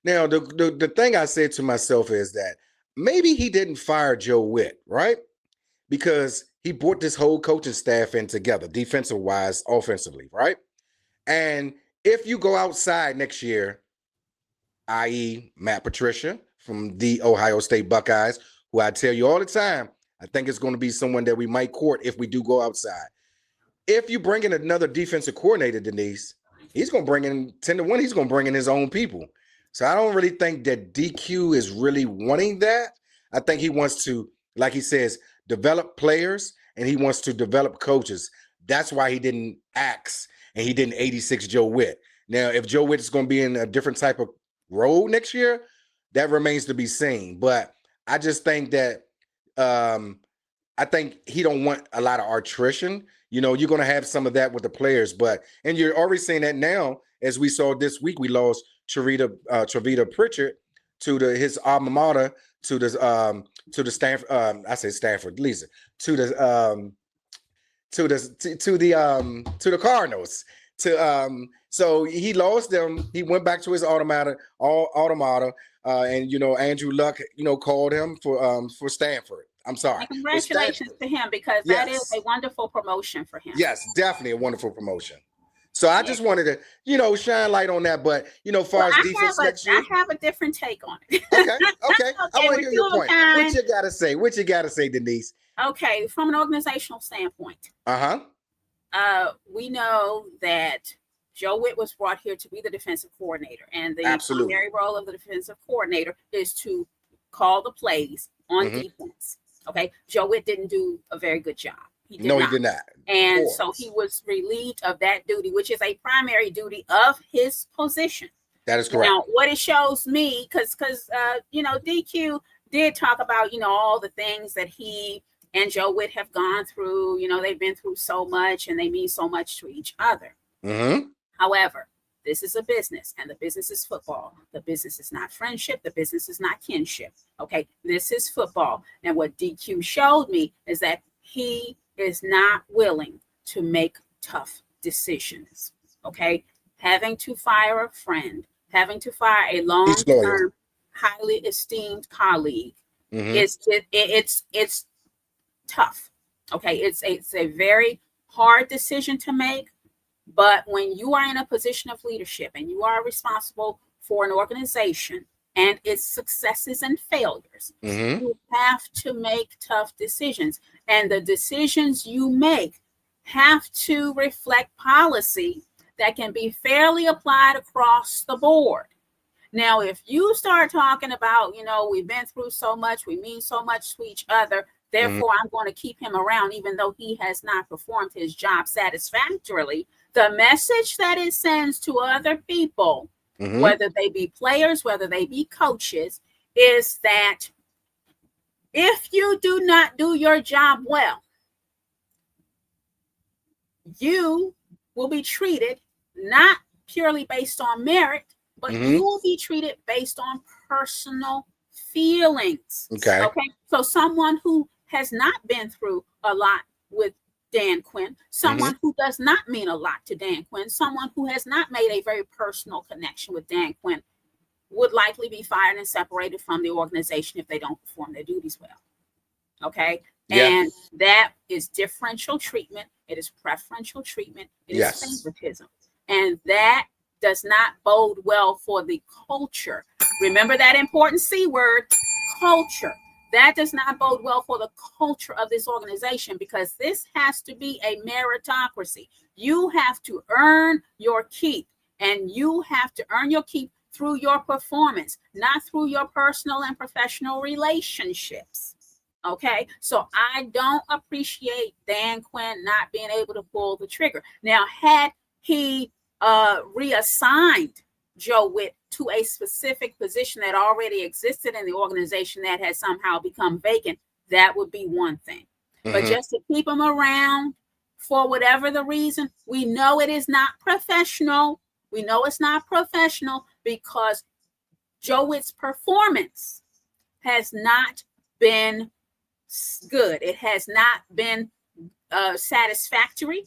Now, the thing I said to myself is that maybe he didn't fire Joe Witt, right? Because he brought this whole coaching staff in together, defensive wise, offensively, right? And if you go outside next year, i.e., Matt Patricia from the Ohio State Buckeyes, who I tell you all the time, I think it's going to be someone that we might court if we do go outside. If you bring in another defensive coordinator, Denise, he's going to bring in 10-1. He's going to bring in his own people. So I don't really think that DQ is really wanting that. I think he wants to, like he says, develop players and he wants to develop coaches. That's why he didn't axe and he didn't 86 Joe Witt. Now, if Joe Witt is going to be in a different type of role next year, that remains to be seen. But I just think that I think he don't want a lot of attrition. You're going to have some of that with the players, and you're already seeing that now, as we saw this week. We lost Travita Pritchard to his alma mater, to the Stanford. I say Stanford, Lisa, to the Cardinals. So he lost them. He went back to his alma mater, and Andrew Luck, called him for Stanford. I'm sorry. And congratulations to him, because that is a wonderful promotion for him. Yes, definitely a wonderful promotion. So I just wanted to, shine light on that. But far as defense next year, I have a different take on it. Okay. I want to hear your point. What you gotta say, Denise? Okay, from an organizational standpoint. We know that Joe Witt was brought here to be the defensive coordinator, and the primary role of the defensive coordinator is to call the plays on defense. Okay, Joe Witt didn't do a very good job. He did not. And so he was relieved of that duty, which is a primary duty of his position. That is correct. Now, what it shows me, because DQ did talk about all the things that he and Joe Witt have gone through. They've been through so much, and they mean so much to each other. However, this is a business, and the business is football. The business is not friendship. The business is not kinship. Okay, this is football. And what DQ showed me is that he is not willing to make tough decisions. Okay, having to fire a friend, having to fire a long-term, highly esteemed colleague, it's tough. Okay, it's a very hard decision to make. But when you are in a position of leadership and you are responsible for an organization and its successes and failures, you have to make tough decisions. And the decisions you make have to reflect policy that can be fairly applied across the board. Now, if you start talking about, we've been through so much, we mean so much to each other, therefore I'm going to keep him around even though he has not performed his job satisfactorily, the message that it sends to other people, whether they be players, whether they be coaches, is that if you do not do your job well, you will be treated not purely based on merit, but you will be treated based on personal feelings. Okay. So someone who has not been through a lot with Dan Quinn, someone who does not mean a lot to Dan Quinn, someone who has not made a very personal connection with Dan Quinn, would likely be fired and separated from the organization if they don't perform their duties well. Okay. Yeah. And that is differential treatment. It is preferential treatment. It is favoritism. And that does not bode well for the culture. Remember that important C word, culture. That does not bode well for the culture of this organization, because this has to be a meritocracy. You have to earn your keep, and you have to earn your keep through your performance, not through your personal and professional relationships. Okay, so I don't appreciate Dan Quinn not being able to pull the trigger. Now, had he reassigned Joe Witt to a specific position that already existed in the organization that has somehow become vacant, that would be one thing. But just to keep him around for whatever the reason, we know it is not professional. We know it's not professional because Joe Witt's performance has not been good. It has not been satisfactory.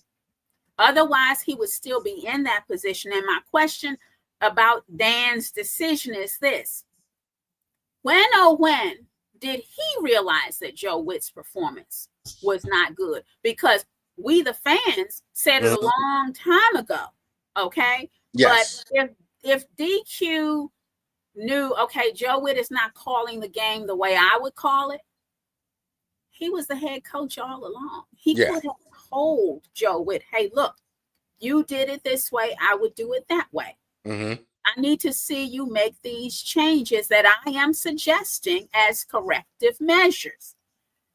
Otherwise, he would still be in that position. And my question about Dan's decision is this: when did he realize that Joe Witt's performance was not good? Because we, the fans, said it a long time ago. Okay. Yes. But if DQ knew, okay, Joe Witt is not calling the game the way I would call it, he was the head coach all along. He could have told Joe Witt, hey, look, you did it this way, I would do it that way. I need to see you make these changes that I am suggesting as corrective measures.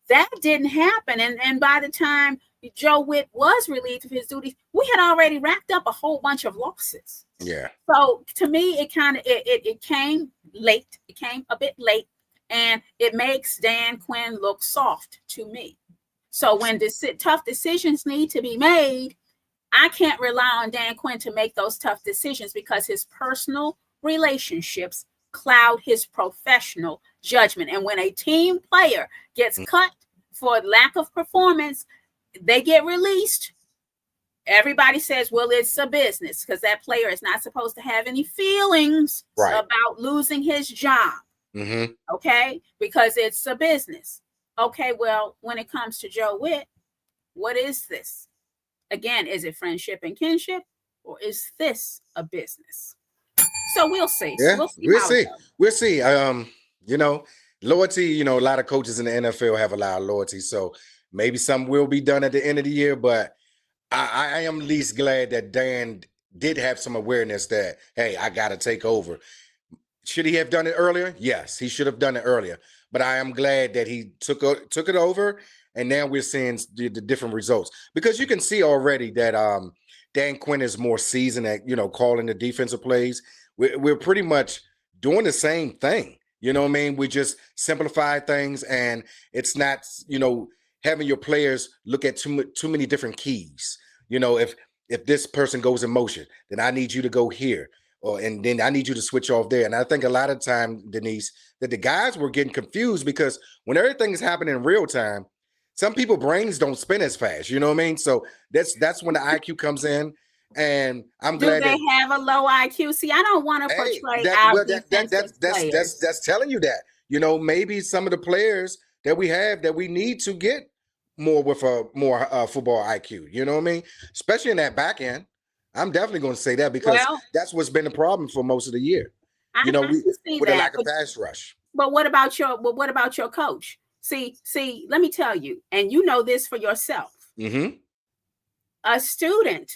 That didn't happen. And by the time Joe Witt was relieved of his duties, we had already racked up a whole bunch of losses. Yeah. So to me, it kind of it came late. It came a bit late, and it makes Dan Quinn look soft to me. So when tough decisions need to be made, I can't rely on Dan Quinn to make those tough decisions because his personal relationships cloud his professional judgment. And when a team player gets cut for lack of performance, they get released. Everybody says, well, it's a business, because that player is not supposed to have any feelings about losing his job. Okay, because it's a business. Okay, well, when it comes to Joe Witt, what is this? Again, is it friendship and kinship, or is this a business? So we'll see. Yeah, we'll see. You know, loyalty, you know, a lot of coaches in the NFL have a lot of loyalty. So maybe some will be done at the end of the year, but I am least glad that Dan did have some awareness that, hey, I got to take over. Should he have done it earlier? Yes, he should have done it earlier. But I am glad that he took it over, and now we're seeing the different results. Because you can see already that Dan Quinn is more seasoned at, you know, calling the defensive plays. We're pretty much doing the same thing. You know what I mean? We just simplify things, and it's not, you know, having your players look at too many different keys. You know, if this person goes in motion, then I need you to go here. And then I need you to switch off there. And I think a lot of time, Denise, that the guys were getting confused because when everything is happening in real time, some people brains don't spin as fast. You know what I mean? So that's when the IQ comes in. And I'm glad they have a low IQ. See, I don't want to portray that's telling you that. You know, maybe some of the players that we have that we need to get more with a more football IQ. You know what I mean? Especially in that back end. I'm definitely going to say that because that's what's been the problem for most of the year. You know, with a lack of pass rush. But what about your coach? See, let me tell you, and you know this for yourself. A student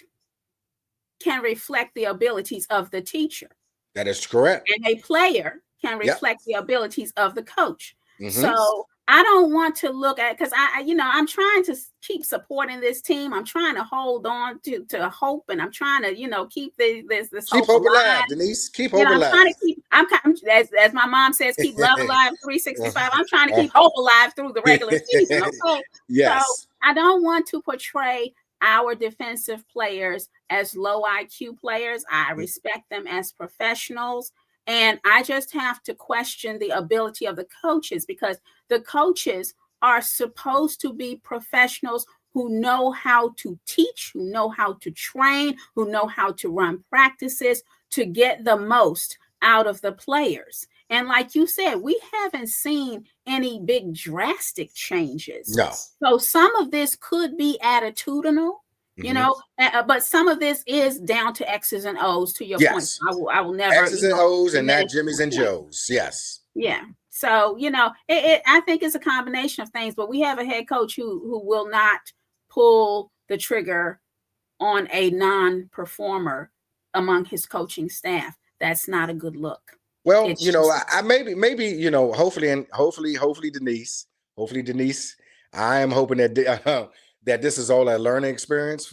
can reflect the abilities of the teacher. That is correct. And a player can reflect the abilities of the coach. So I don't want to look at, because I'm trying to keep supporting this team. I'm trying to hold on to hope, and I'm trying to, keep this keep hope alive, Denise. Keep hope alive. I'm trying to keep, as my mom says, keep love alive 365. I'm trying to keep hope alive through the regular season. Okay. Yes. So I don't want to portray our defensive players as low IQ players. I respect them as professionals. And I just have to question the ability of the coaches, because the coaches are supposed to be professionals who know how to teach, who know how to train, who know how to run practices to get the most out of the players. And like you said, we haven't seen any big drastic changes. No. So some of this could be attitudinal. But some of this is down to X's and O's. To your point, I will never X's and O's and not Jimmy's and Joe's. Yes. Yeah. So I think it's a combination of things. But we have a head coach who will not pull the trigger on a non-performer among his coaching staff. That's not a good look. Well, I maybe hopefully Denise. I am hoping that that this is all a learning experience,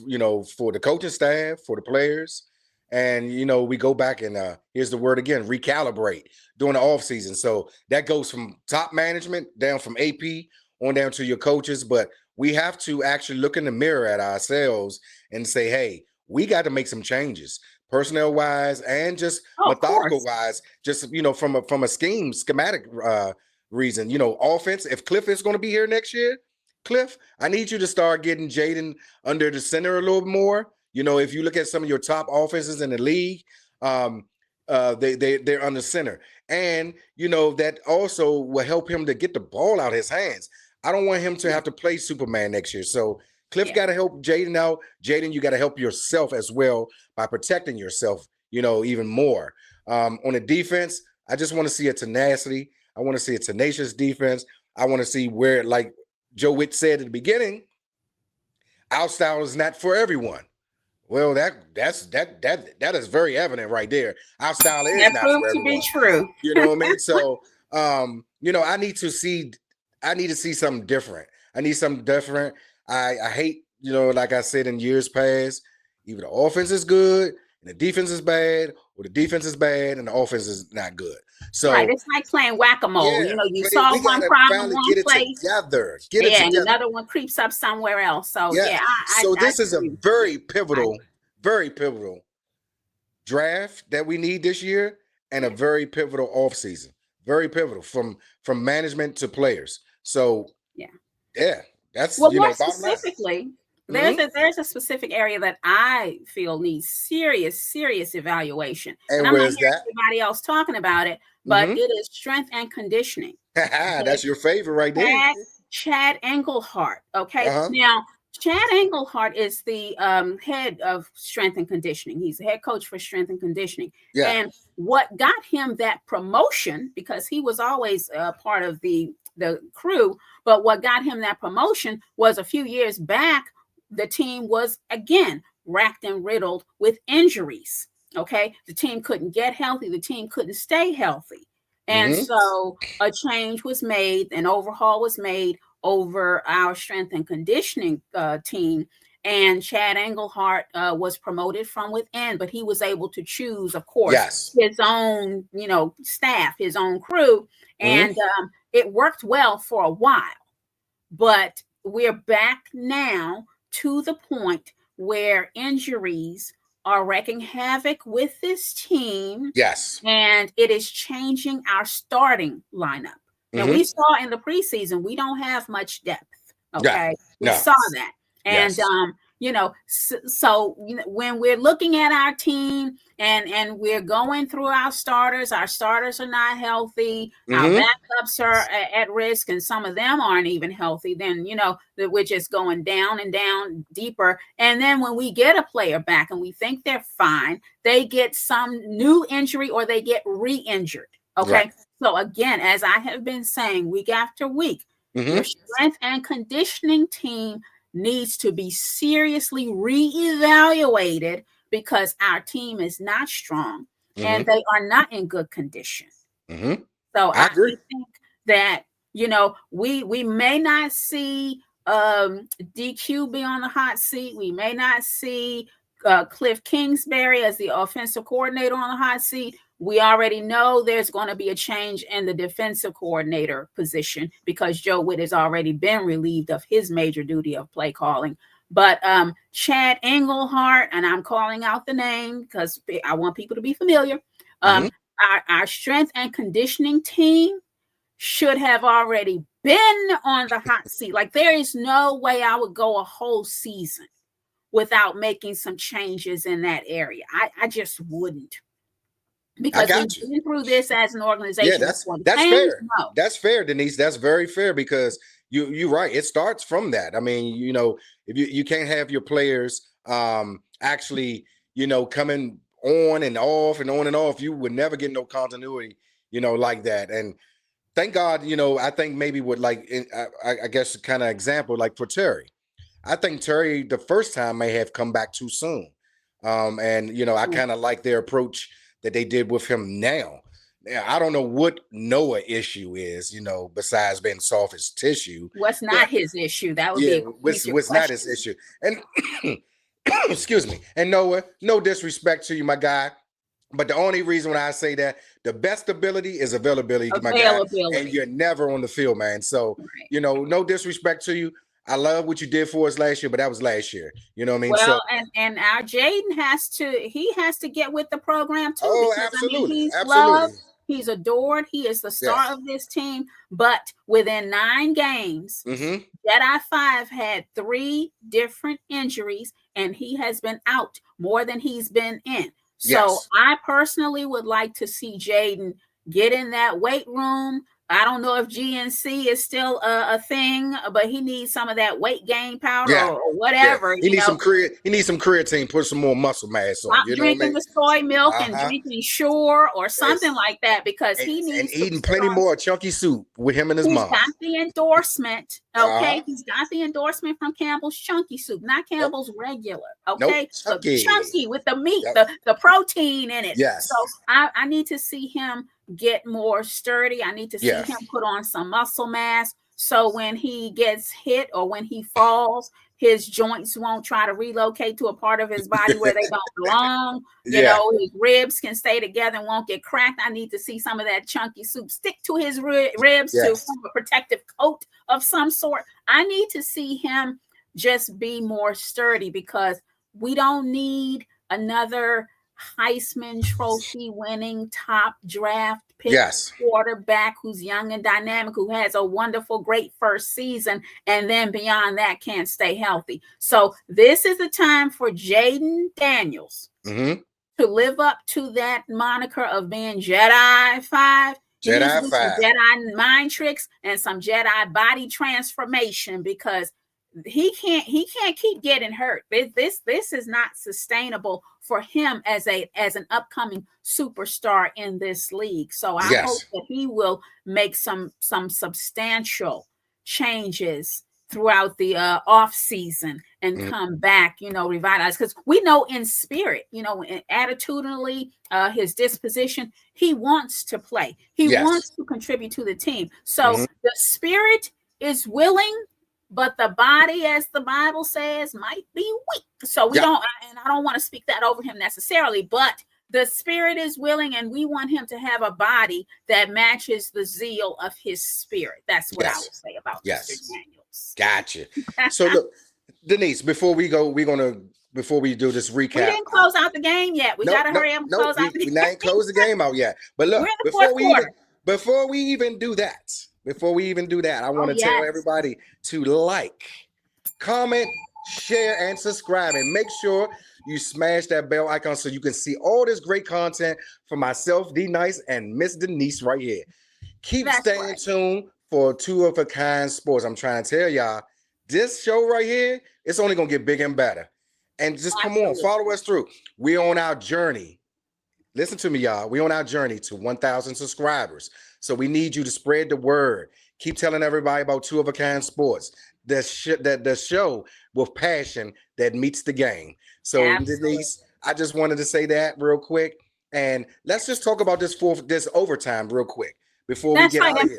for the coaching staff, for the players. And, we go back and here's the word again, recalibrate during the off season. So that goes from top management down from AP on down to your coaches. But we have to actually look in the mirror at ourselves and say, hey, we got to make some changes personnel wise and just methodical wise, just, from a schematic reason, offense. If Cliff is going to be here next year, Cliff, I need you to start getting Jaden under the center a little more. If you look at some of your top offenses in the league, um, they're under center, and that also will help him to get the ball out his hands. I don't want him to have to play Superman next year. So Cliff got to help Jaden out. Jaden, you got to help yourself as well by protecting yourself, even more. On the defense, I just want to see a tenacity. I want to see a tenacious defense. I want to see where, like Joe Witt said at the beginning, our style is not for everyone. Well, that is very evident right there. Our style is that not proved for to everyone. be true. You know what I mean? So, I need to see something different. I need something different. I hate, like I said in years past, either the offense is good and the defense is bad, or the defense is bad and the offense is not good. So right, it's like playing whack-a-mole. yeah, You solve we one gotta problem finally one get it place, together. and another one creeps up somewhere else. So Yeah. So I this is a agree. very pivotal draft that we need this year, and a very pivotal offseason. Very pivotal from management to players. So that's well, more bottom line. specifically, there's a specific area that I feel needs serious evaluation. And I'm not where's hearing that? everybody else talking about it, but it is strength and conditioning. Okay? That's your favorite right there. Chad Englehart. Okay. Uh-huh. Now, Chad Englehart is the head of strength and conditioning. He's the head coach for strength and conditioning. Yeah. And what got him that promotion, because he was always part of the crew, but what got him that promotion was a few years back, the team was again racked and riddled with injuries. Okay. The team couldn't get healthy. The team couldn't stay healthy. And so a change was made, an overhaul was made over our strength and conditioning team. And Chad Englehart was promoted from within, but he was able to choose, of course, his own, staff, his own crew. And it worked well for a while. But we're back now to the point where injuries are wreaking havoc with this team. Yes. And it is changing our starting lineup. Now, we saw in the preseason, we don't have much depth. Okay. We saw that. And, so when we're looking at our team and we're going through our starters are not healthy. Our backups are at risk, and some of them aren't even healthy. Then, we're just going down and down deeper. And then when we get a player back and we think they're fine, they get some new injury or they get re-injured. Okay. Right. So again, as I have been saying week after week, your strength and conditioning team needs to be seriously reevaluated, because our team is not strong and they are not in good condition. So I think that, we may not see DQ be on the hot seat. We may not see Cliff Kingsbury as the offensive coordinator on the hot seat. We already know there's going to be a change in the defensive coordinator position, because Joe Witt has already been relieved of his major duty of play calling. But Chad Englehart, and I'm calling out the name because I want people to be familiar. Our strength and conditioning team should have already been on the hot seat. Like, there is no way I would go a whole season without making some changes in that area. I just wouldn't. Because we've been through this as an organization. Yeah, that's fair. No. That's fair, Denise. That's very fair, because you're right. It starts from that. I mean, if you can't have your players actually, coming on and off and on and off, you would never get no continuity, like that. And thank God, I think maybe with I guess kind of example, like for Terry. I think Terry the first time may have come back too soon. And I kind of like their approach that they did with him now. I don't know what Noah's issue is, besides being soft as tissue. What's not his issue? That would be what's not his issue. And excuse me. And Noah, no disrespect to you, my guy, but the only reason when I say that, the best ability is availability, my guy, and you're never on the field, man. So, no disrespect to you. I love what you did for us last year, but that was last year. You know what I mean? Well, and our Jaden has to get with the program too. Oh, because, absolutely. He's absolutely. loved, he's adored, he is the star of this team. But within 9 games, Jedi 5 had 3 different injuries, and he has been out more than he's been in. So Yes. I personally would like to see Jaden get in that weight room. I don't know if GNC is still a thing, but he needs some of that weight gain powder Yeah. or Yeah. whatever, He needs some creatine, put some more muscle mass on. Stop You know what I drinking mean? the soy milk and Uh-huh. drinking Sure or something It's, like that, because he and needs to eating put plenty on. more chunky soup with him and his He's mom. got the endorsement. Uh-huh. Okay. He's got the endorsement from Campbell's Chunky Soup, not Nope. Campbell's regular. Nope. Okay. The Chunky. chunky with the meat, Yep. the protein in it. So Yes. I need to see him get more sturdy. I need to see Yeah. him put on some muscle mass. So when he gets hit or when he falls, his joints won't try to relocate to a part of his body where they don't belong. Yeah. His ribs can stay together and won't get cracked. I need to see some of that chunky soup stick to his ribs to Yes. form a protective coat of some sort. I need to see him just be more sturdy, because we don't need another Heisman Trophy winning top draft pick Yes. quarterback who's young and dynamic, who has a wonderful, great first season, and then beyond that can't stay healthy. So this is the time for Jaden Daniels Mm-hmm. to live up to that moniker of being Jedi 5. He needs to Jedi do some 5. Jedi mind tricks and some Jedi body transformation, because he can't keep getting hurt. This is not sustainable for him as an upcoming superstar in this league. So I hope Yes. that he will make some substantial changes throughout the off season and Mhm. come back, revitalized, because we know in spirit, attitudinally, his disposition, he wants to play, he wants Yes. to contribute to the team. So Mhm. the spirit is willing, but the body, as the Bible says, might be weak. So we Yep. don't, and I don't want to speak that over him necessarily, but the spirit is willing, and we want him to have a body that matches the zeal of his spirit. That's what I Yes. would say about Yes. Mr. Daniels. Gotcha. So look, Denise, before we do this We recap, didn't close out the game yet. We got to hurry up and close out the we game. ain't closed the game out yet. But We're look, in the fourth quarter. before we even do that, I want to tell everybody to like, comment, share, and subscribe, and make sure you smash that bell icon so you can see all this great content from myself, D Nice, and Miss Denise right here. Keep staying tuned for Two of a Kind Sports. I'm trying to tell y'all, this show right here, it's only gonna get bigger and better. And just come on, follow us through. We're on our journey. Listen to me, y'all. We're on our journey to 1,000 subscribers. So we need you to spread the word. Keep telling everybody about Two of a Kind Sports. The show with passion that meets the game. So Denise, I just wanted to say that real quick. And let's just talk about this overtime real quick before we get out of here.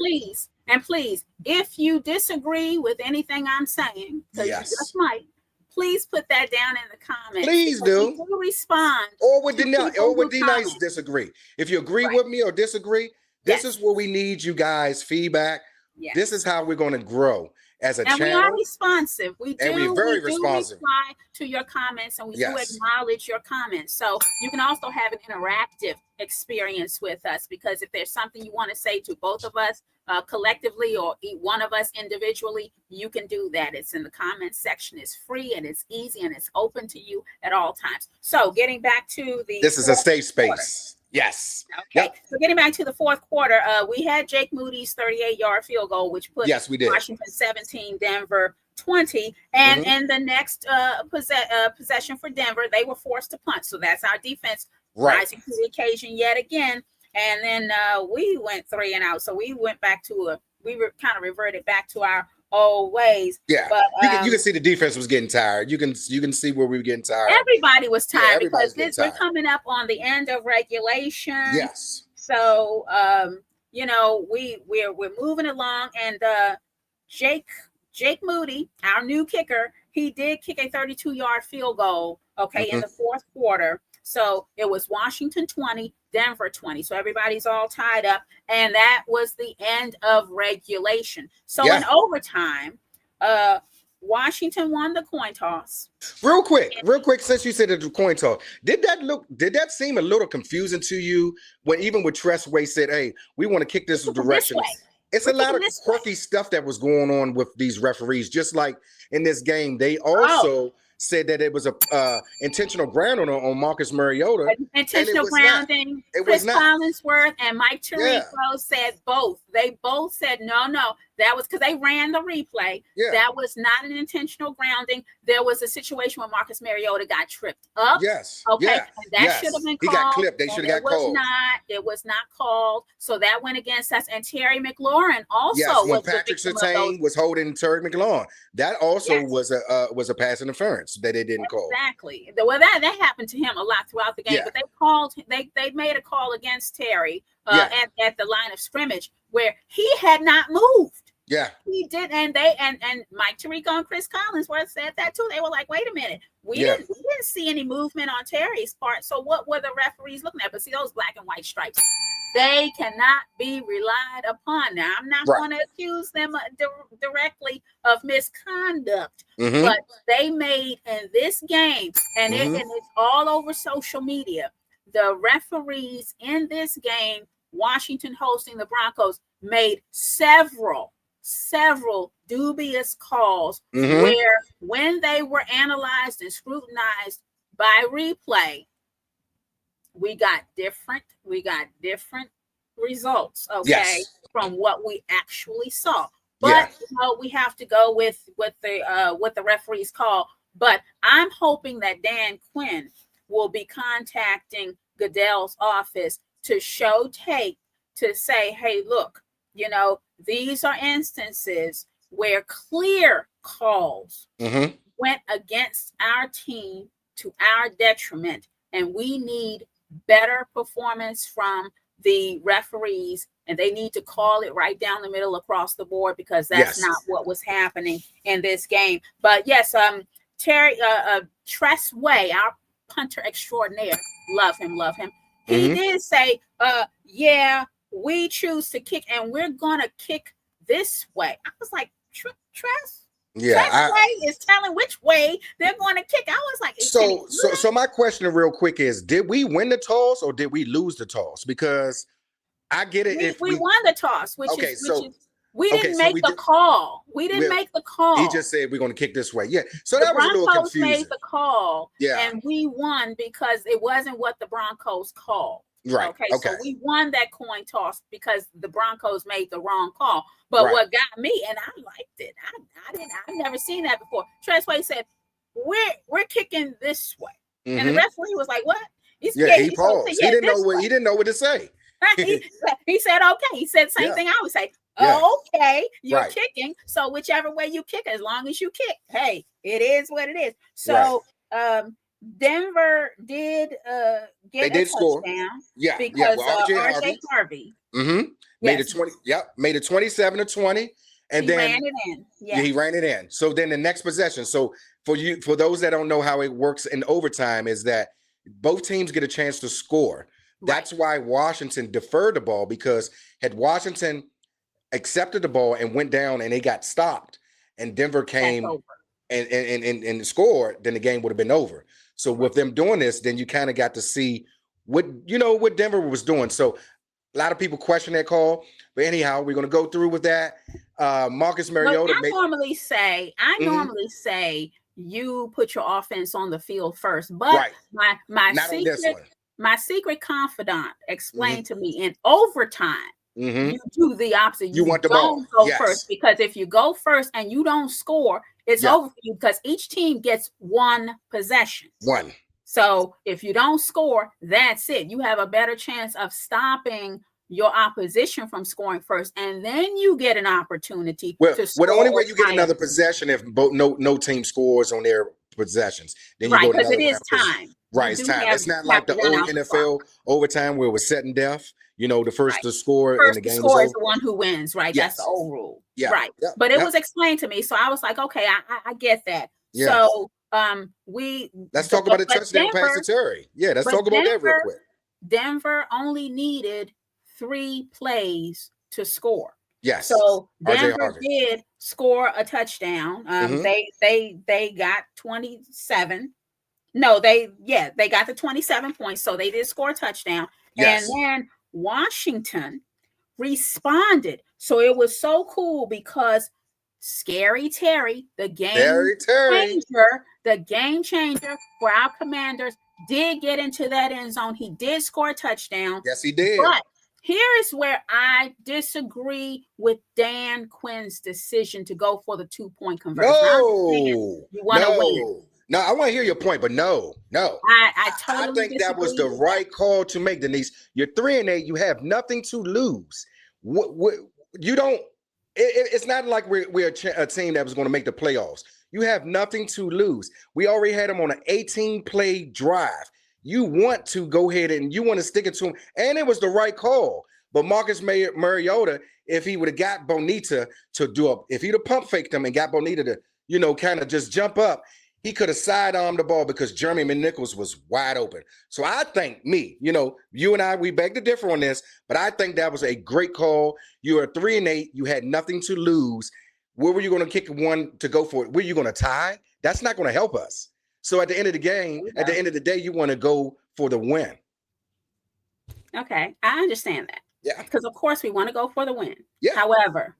And please, if you disagree with anything I'm saying, because you just might, please put that down in the comments. Please do. We will respond. Or would D-Nice disagree? If you agree with me or disagree, this is where we need you guys' feedback. Yes. This is how we're going to grow as a channel. And we are responsive. We do. And we're very responsive. Reply to your comments, and we do acknowledge your comments. So you can also have an interactive experience with us, because if there's something you want to say to both of us collectively, or one of us individually, you can do that. It's in the comments section. It's free, and it's easy, and it's open to you at all times. So getting back to this is a safe space. Yes. Okay. Yep. So getting back to the fourth quarter, we had Jake Moody's 38-yard field goal, which put Washington 17, Denver 20. And in the next possession for Denver, they were forced to punt. So that's our defense rising to the occasion yet again. And then we went 3 and out. So we went back to we were kind of reverted back to our old ways. Yeah, but you can see the defense was getting tired. You can see where we were getting tired. Everybody was tired, because we're coming up on the end of regulation. Yes. So we're moving along, and Jake Moody, our new kicker, he did kick a 32-yard field goal. In the fourth quarter. So it was Washington 20, Denver 20. So everybody's all tied up. And that was the end of regulation. So in overtime, Washington won the coin toss. Real quick, since you said the coin toss, did that seem a little confusing to you when even with Tressway said, hey, we want to kick this direction? it's a lot of quirky stuff that was going on with these referees. Just like in this game, they also said that it was a intentional grounding on Marcus Mariota. Intentional grounding. Chris Collinsworth and Mike Tirico said both. They both said no. That was because they ran the replay. Yeah. That was not an intentional grounding. There was a situation where Marcus Mariota got tripped up. Yes. Okay. Yeah. And that should have been called. He got clipped. They should have got called. It was not called. So that went against us. And Terry McLaurin also when Patrick Surtain was holding Terry McLaurin. That also was a pass interference that they didn't call. Exactly. Well, that happened to him a lot throughout the game. But they called. They made a call against Terry at the line of scrimmage where he had not moved. Yeah, he did, and Mike Tirico and Chris Collinsworth said that too. They were like, "Wait a minute, we didn't see any movement on Terry's part. So what were the referees looking at?" But see, those black and white stripes, they cannot be relied upon. Now, I'm not going to accuse them directly of misconduct, but they made in this game, and it's all over social media. The referees in this game, Washington hosting the Broncos, made several dubious calls where when they were analyzed and scrutinized by replay, we got different results, from what we actually saw. But we have to go with the referees call. But I'm hoping that Dan Quinn will be contacting Goodell's office to show tape to say, hey, look, these are instances where clear calls went against our team to our detriment, and we need better performance from the referees, and they need to call it right down the middle across the board, because that's not what was happening in this game. But yes, Terry Tress Way, our punter extraordinaire, love him. He did say, we choose to kick, and we're gonna kick this way. I was like, Tress? Tress Way is telling which way they're going to kick. I was like, so my question real quick is, did we win the toss or did we lose the toss? Because I get it. We won the toss, we didn't make the call. We didn't make the call. He just said we're going to kick this way. Yeah. So that was a little confusing. The Broncos made the call, and we won because it wasn't what the Broncos called. Right. Okay. So we won that coin toss because the Broncos made the wrong call. But what got me, and I liked it, I've never seen that before. Tressway said, "We're kicking this way," and the referee was like, "What?" He paused. He didn't know what to say. He said, "Okay." He said same thing I would say. Okay, you're kicking. So whichever way you kick, as long as you kick, hey, it is what it is. So Denver did get a touchdown. Score. Because RJ Harvey made it 20. Made it 27-20, and then ran it in. He ran it in. So then the next possession. So for those that don't know how it works in overtime, is that both teams get a chance to score. That's why Washington deferred the ball, because had Washington accepted the ball and went down and they got stopped, and Denver came and scored, then the game would have been over. So with them doing this, then you kind of got to see what Denver was doing. So a lot of people question that call, but anyhow, we're going to go through with that. Marcus Mariota. I normally say you put your offense on the field first, but my secret confidant explained to me in overtime. You do the opposite. You want the ball. Go first, because if you go first and you don't score, it's over for you, because each team gets one possession. So if you don't score, that's it. You have a better chance of stopping your opposition from scoring first, and then you get an opportunity to score. The only way you get another possession if no team scores on their possessions. Then you go because it is time. Right, it's time. It's not like the old NFL overtime where it was set and death. The first to score in the game is the one who wins, right? That's the old rule. But it was explained to me, so I was like, okay, I get that. So let's talk about the touchdown pass to Terry. Let's talk about that real quick. Denver only needed 3 plays to score. Yes. So Denver did score a touchdown. They got 27. No, they got the 27 points, so they did score a touchdown. Yes. And then Washington responded. So it was so cool because Scary Terry, the Terry. game changer for our Commanders, did get into that end zone. He did score a touchdown. Yes, he did. But here is where I disagree with Dan Quinn's decision to go for the 2-point conversion. No, you want to win. No, I want to hear your point, but no. I totally think that was the right call to make, Denise. You're 3-8. You have nothing to lose. What you don't. It's not like we're a team that was going to make the playoffs. You have nothing to lose. We already had them on an 18-play drive. You want to go ahead and you want to stick it to him, and it was the right call. But Marcus Mariota, if he would have got Bonita to if he'd have pump faked him and got Bonita to, kind of just jump up, he could have sidearmed the ball because Jeremy McNichols was wide open. So I think you and I, we beg to differ on this, but I think that was a great call. You are 3-8. You had nothing to lose. Where were you going to kick one to go for it? Were you going to tie? That's not going to help us. So at the end of the game, at the end of the day, you want to go for the win. Okay, I understand that. Yeah. Because of course we want to go for the win. Yeah. However,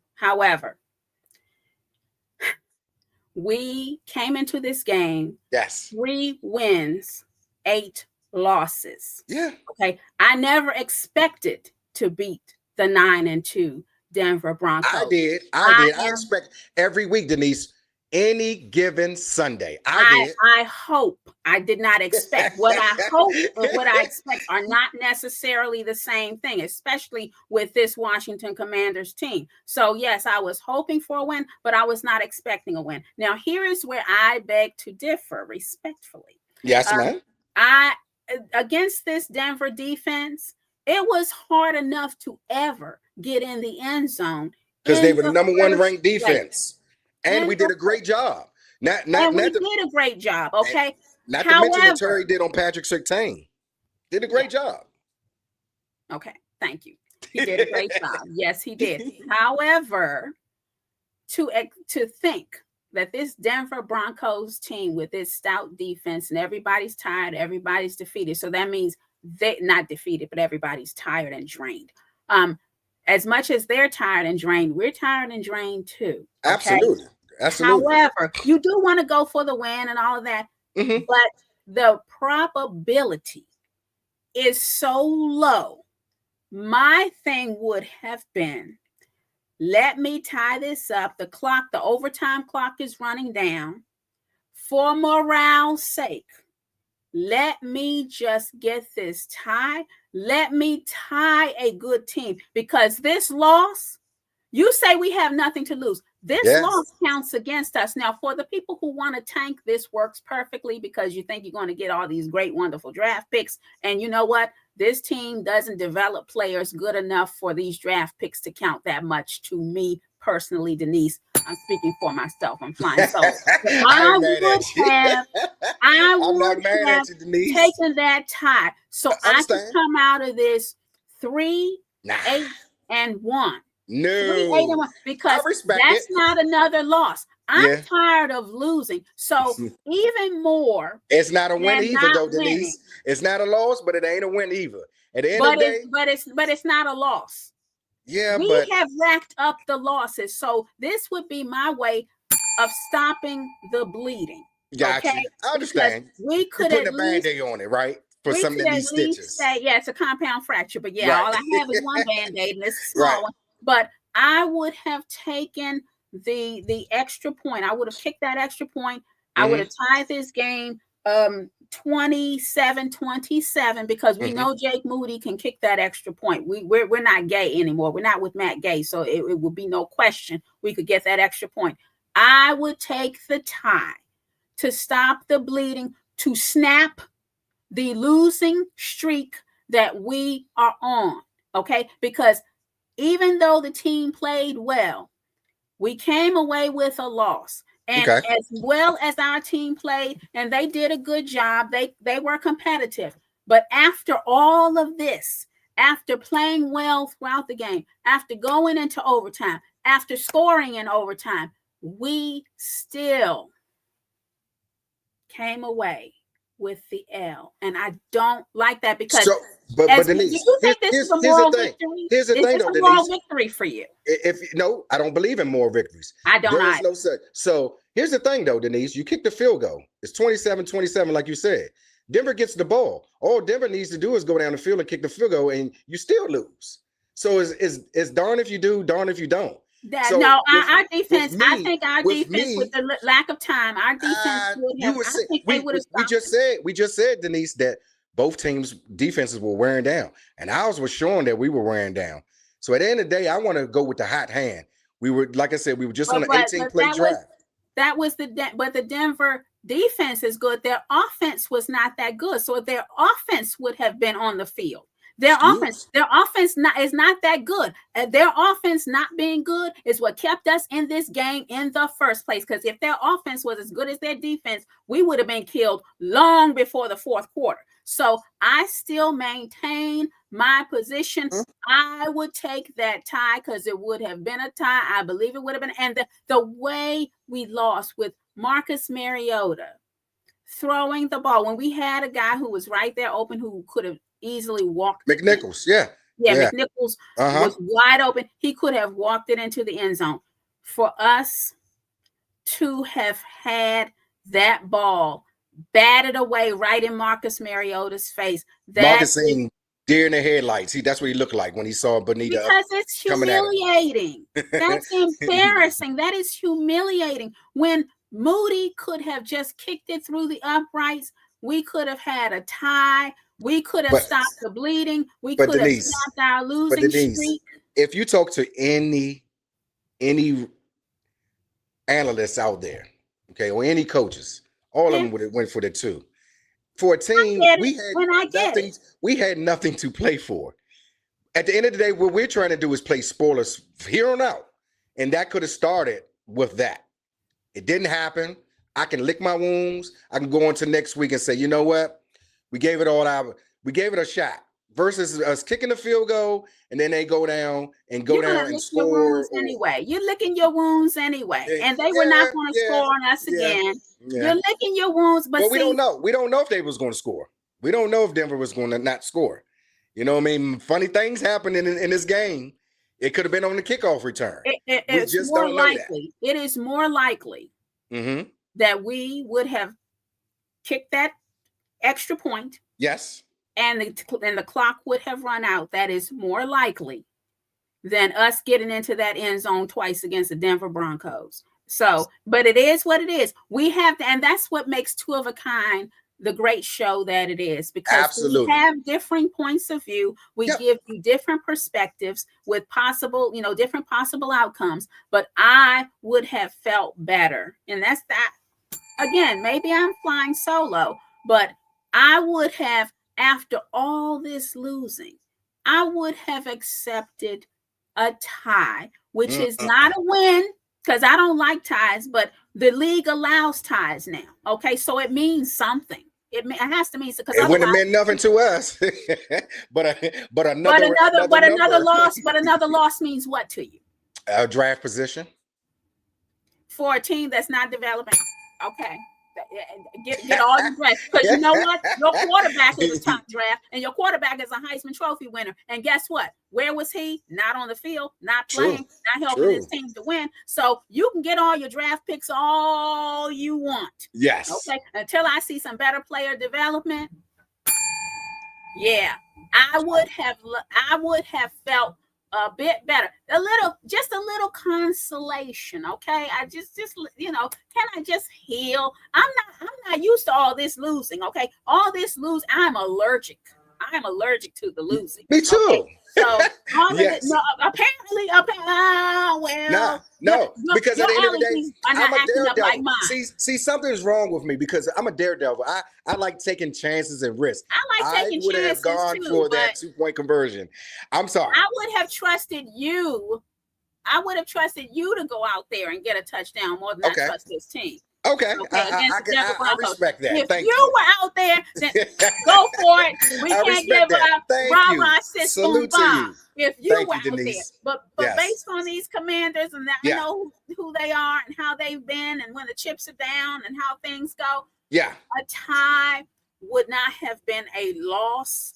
we came into this game. Yes. 3 wins, 8 losses. Yeah. Okay. I never expected to beat the 9-2 Denver Broncos. I did. I expect every week, Denise, any given Sunday. I hope. I did not expect. What I hope and what I expect are not necessarily the same thing, especially with this Washington Commanders team. So yes, I was hoping for a win, but I was not expecting a win. Now, here is where I beg to differ respectfully. Yes, ma'am. Against this Denver defense, it was hard enough to ever get in the end zone because they were the number 1 ranked defense. And we did a great job. We did a great job, okay? Not to mention what Terry did on Patrick Surtain. Did a great job. Okay, thank you. He did a great job. Yes, he did. However, to think that this Denver Broncos team with its stout defense and everybody's tired, everybody's defeated. So that means they're not defeated, but everybody's tired and drained. As much as they're tired and drained, we're tired and drained too. Okay? Absolutely. However, you do want to go for the win and all of that, but the probability is so low. My thing would have been, let me tie this up. The overtime clock is running down. For morale's sake, let me just get this tie. Let me tie a good team, because this loss, you say we have nothing to lose. This loss counts against us. Now, for the people who want to tank, this works perfectly because you think you're going to get all these great, wonderful draft picks. And you know what? This team doesn't develop players good enough for these draft picks to count that much to me personally, Denise. I'm speaking for myself. I'm flying solo. I would have taken that tie. So I could come out of this 3-8-1. No, 3-8-1, because that's not another loss. I'm tired of losing. So even more. It's not a win either, though, Denise. It's not a loss, but it ain't a win either. At the end of the day, but it's not a loss. Yeah, we have racked up the losses. So this would be my way of stopping the bleeding. Gotcha. Okay? I understand. Because we could put a Band-Aid on it, right? For some of these stitches. It's a compound fracture, but all I have is one Band-Aid and it's a small one. But I would have taken the extra point. I would have kicked that extra point. I would have tied this game 27-27, because we know Jake Moody can kick that extra point. We're not Gay anymore. We're not with Matt Gay, so it would be no question we could get that extra point. I would take the tie to stop the bleeding, to snap the losing streak that we are on, okay? Because even though the team played well, we came away with a loss. And as well as our team played, and they did a good job, they were competitive. But after all of this, after playing well throughout the game, after going into overtime, after scoring in overtime, we still came away with the L. And I don't like that because So, but do Denise, you think this is a here's the moral thing. victory? Here's the Is thing, this though, a moral Denise. victory for you? If no, I don't believe in more victories. I don't There is either. no such. So here's the thing, though, Denise. You kick the field goal. It's 27-27, like you said. Denver gets the ball. All Denver needs to do is go down the field and kick the field goal, and you still lose. So it's darn if you do, darn if you don't. That So no, with, our defense. I me, think our with defense, with me, the lack of time, our defense would you have. were I saying think they would have stopped. we just said, Denise, that both teams' defenses were wearing down, and ours was showing that we were wearing down. So at the end of the day, I want to go with the hot hand. We were, like I said, we were just on an 18-play drive. That was but the Denver defense is good. Their offense was not that good. So their offense would have been on the field. Their offense is not that good. Their offense not being good is what kept us in this game in the first place. Because if their offense was as good as their defense, we would have been killed long before the fourth quarter. So I still maintain my position. I would take that tie because it would have been a tie. I believe it would have been. And the way we lost with Marcus Mariota throwing the ball when we had a guy who was right there open who could have easily walked McNichols, McNichols was wide open. He could have walked it into the end zone. For us to have had that ball batted away right in Marcus Mariota's face. Marcus seeing deer in the headlights. That's what he looked like when he saw Bonita. Because it's humiliating. That's embarrassing. That is humiliating. When Moody could have just kicked it through the uprights, we could have had a tie. We could have stopped the bleeding. We could have stopped our losing streak. If you talk to any analysts out there, okay, or any coaches, all of them would have went for the two. For a team, we had nothing to play for. At the end of the day, what we're trying to do is play spoilers here on out. And that could have started with that. It didn't happen. I can lick my wounds. I can go into next week and say, you know what? We gave it all out. We gave it a shot versus us kicking the field goal and then they go down and score. Your wounds anyway. You're licking your wounds anyway. And they were not going to score on us again. You're licking your wounds, but we don't know. We don't know if they was going to score. We don't know if Denver was going to not score. You know what I mean? Funny things happen in this game. It could have been on the kickoff return. It's just more likely. It is more likely that we would have kicked that extra point. Yes. And the clock would have run out. That is more likely than us getting into that end zone twice against the Denver Broncos. So, but it is what it is. We have to, and that's what makes Two of a Kind the great show that it is, because we have different points of view. We give you different perspectives with possible, different possible outcomes. But I would have felt better. And that's that. Again, maybe I'm flying solo, but I would have, after all this losing, I would have accepted a tie, which is not a win, because I don't like ties, but the league allows ties now. Okay, so it means something. It has to mean, because it wouldn't have meant nothing to us. but another loss means what to you? A draft position for a team that's not developing. Okay. Get all your drafts, because you know what? Your quarterback is a top draft, and your quarterback is a Heisman Trophy winner. And guess what? Where was he? Not on the field, not playing, not helping his team to win. So you can get all your draft picks all you want. Yes. Okay. Until I see some better player development. Yeah, I would have felt a bit better, just a little consolation. Okay, I just can I just heal? I'm not used to all this losing. Okay, all this lose, I'm allergic to the losing. Me too. Okay? So apparently, because at the end of the day, I'm a daredevil. Like see, something's wrong with me because I'm a daredevil. I like taking chances and risks. I would have gone for that 2-point conversion. I'm sorry. I would have trusted you. I would have trusted you to go out there and get a touchdown more than I trust this team. Okay, I respect that. If you were out there, then go for it. We can't give up. Rah-rah, sis, boom, bomb. If you were out there. But based on these Commanders, and I know who they are and how they've been and when the chips are down and how things go, a tie would not have been a loss.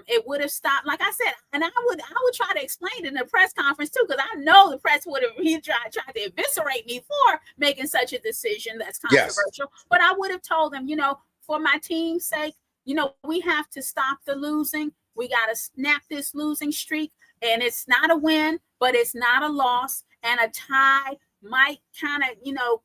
It would have stopped, like I said, and I would try to explain it in the press conference too, because I know the press would have tried to eviscerate me for making such a decision that's controversial. Yes. But I would have told them, for my team's sake, we have to stop the losing. We got to snap this losing streak, and it's not a win, but it's not a loss, and a tie might kind of,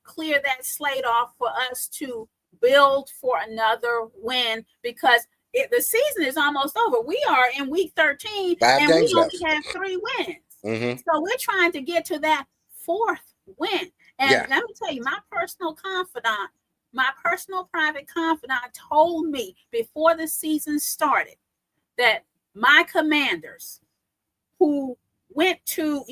clear that slate off for us to build for another win, because the season is almost over. We are in week 13, and we only have 3 wins. Mm-hmm. So we're trying to get to that 4th win. And let me tell you, my personal private confidant told me before the season started that my Commanders, who went to,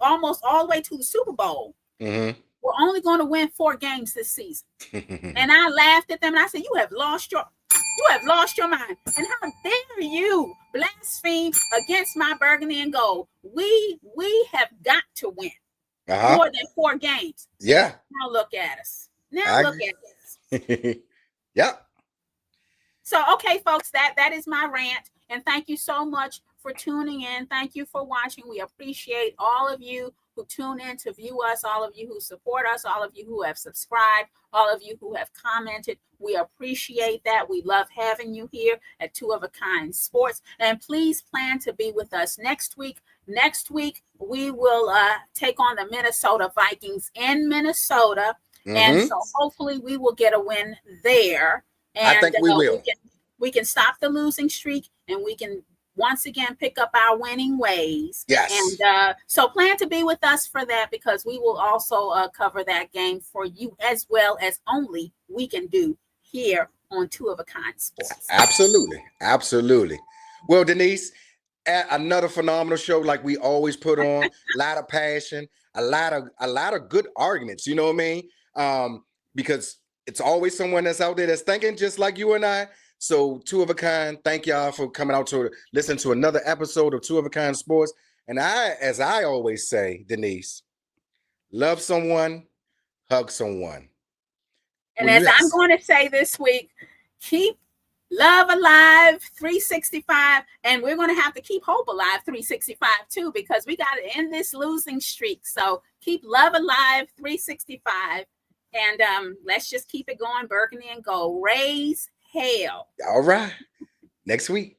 almost all the way to the Super Bowl, mm-hmm. were only going to win 4 games this season. And I laughed at them and I said, you have lost your mind. And how dare you blaspheme against my burgundy and gold? We have got to win more than 4 games. Yeah. Now look at us. Look at us. Yeah. So, okay, folks, that is my rant. And thank you so much for tuning in. Thank you for watching. We appreciate all of you who tune in to view us, all of you who support us, all of you who have subscribed, all of you who have commented. We appreciate that. We love having you here at Two of a Kind Sports. And please plan to be with us next week. Next week, we will take on the Minnesota Vikings in Minnesota. Mm-hmm. And so hopefully we will get a win there. And I think we will. We can stop the losing streak, and we can once again pick up our winning ways. Yes. And so plan to be with us for that, because we will also cover that game for you, as well as only we can do here on Two of a Kind Sports. Absolutely. Absolutely. Well, Denise, another phenomenal show like we always put on. A lot of passion, a lot of good arguments, you know what I mean? Because it's always someone that's out there that's thinking just like you and I. So Two of a Kind, thank y'all for coming out to listen to another episode of Two of a Kind Sports. And as I always say, Denise, love someone, hug someone. And as I'm going to say this week, keep love alive 365. And we're going to have to keep hope alive 365 too, because we got to end this losing streak. So keep love alive 365. And let's just keep it going, burgundy and gold. Raise hell. All right. Next week.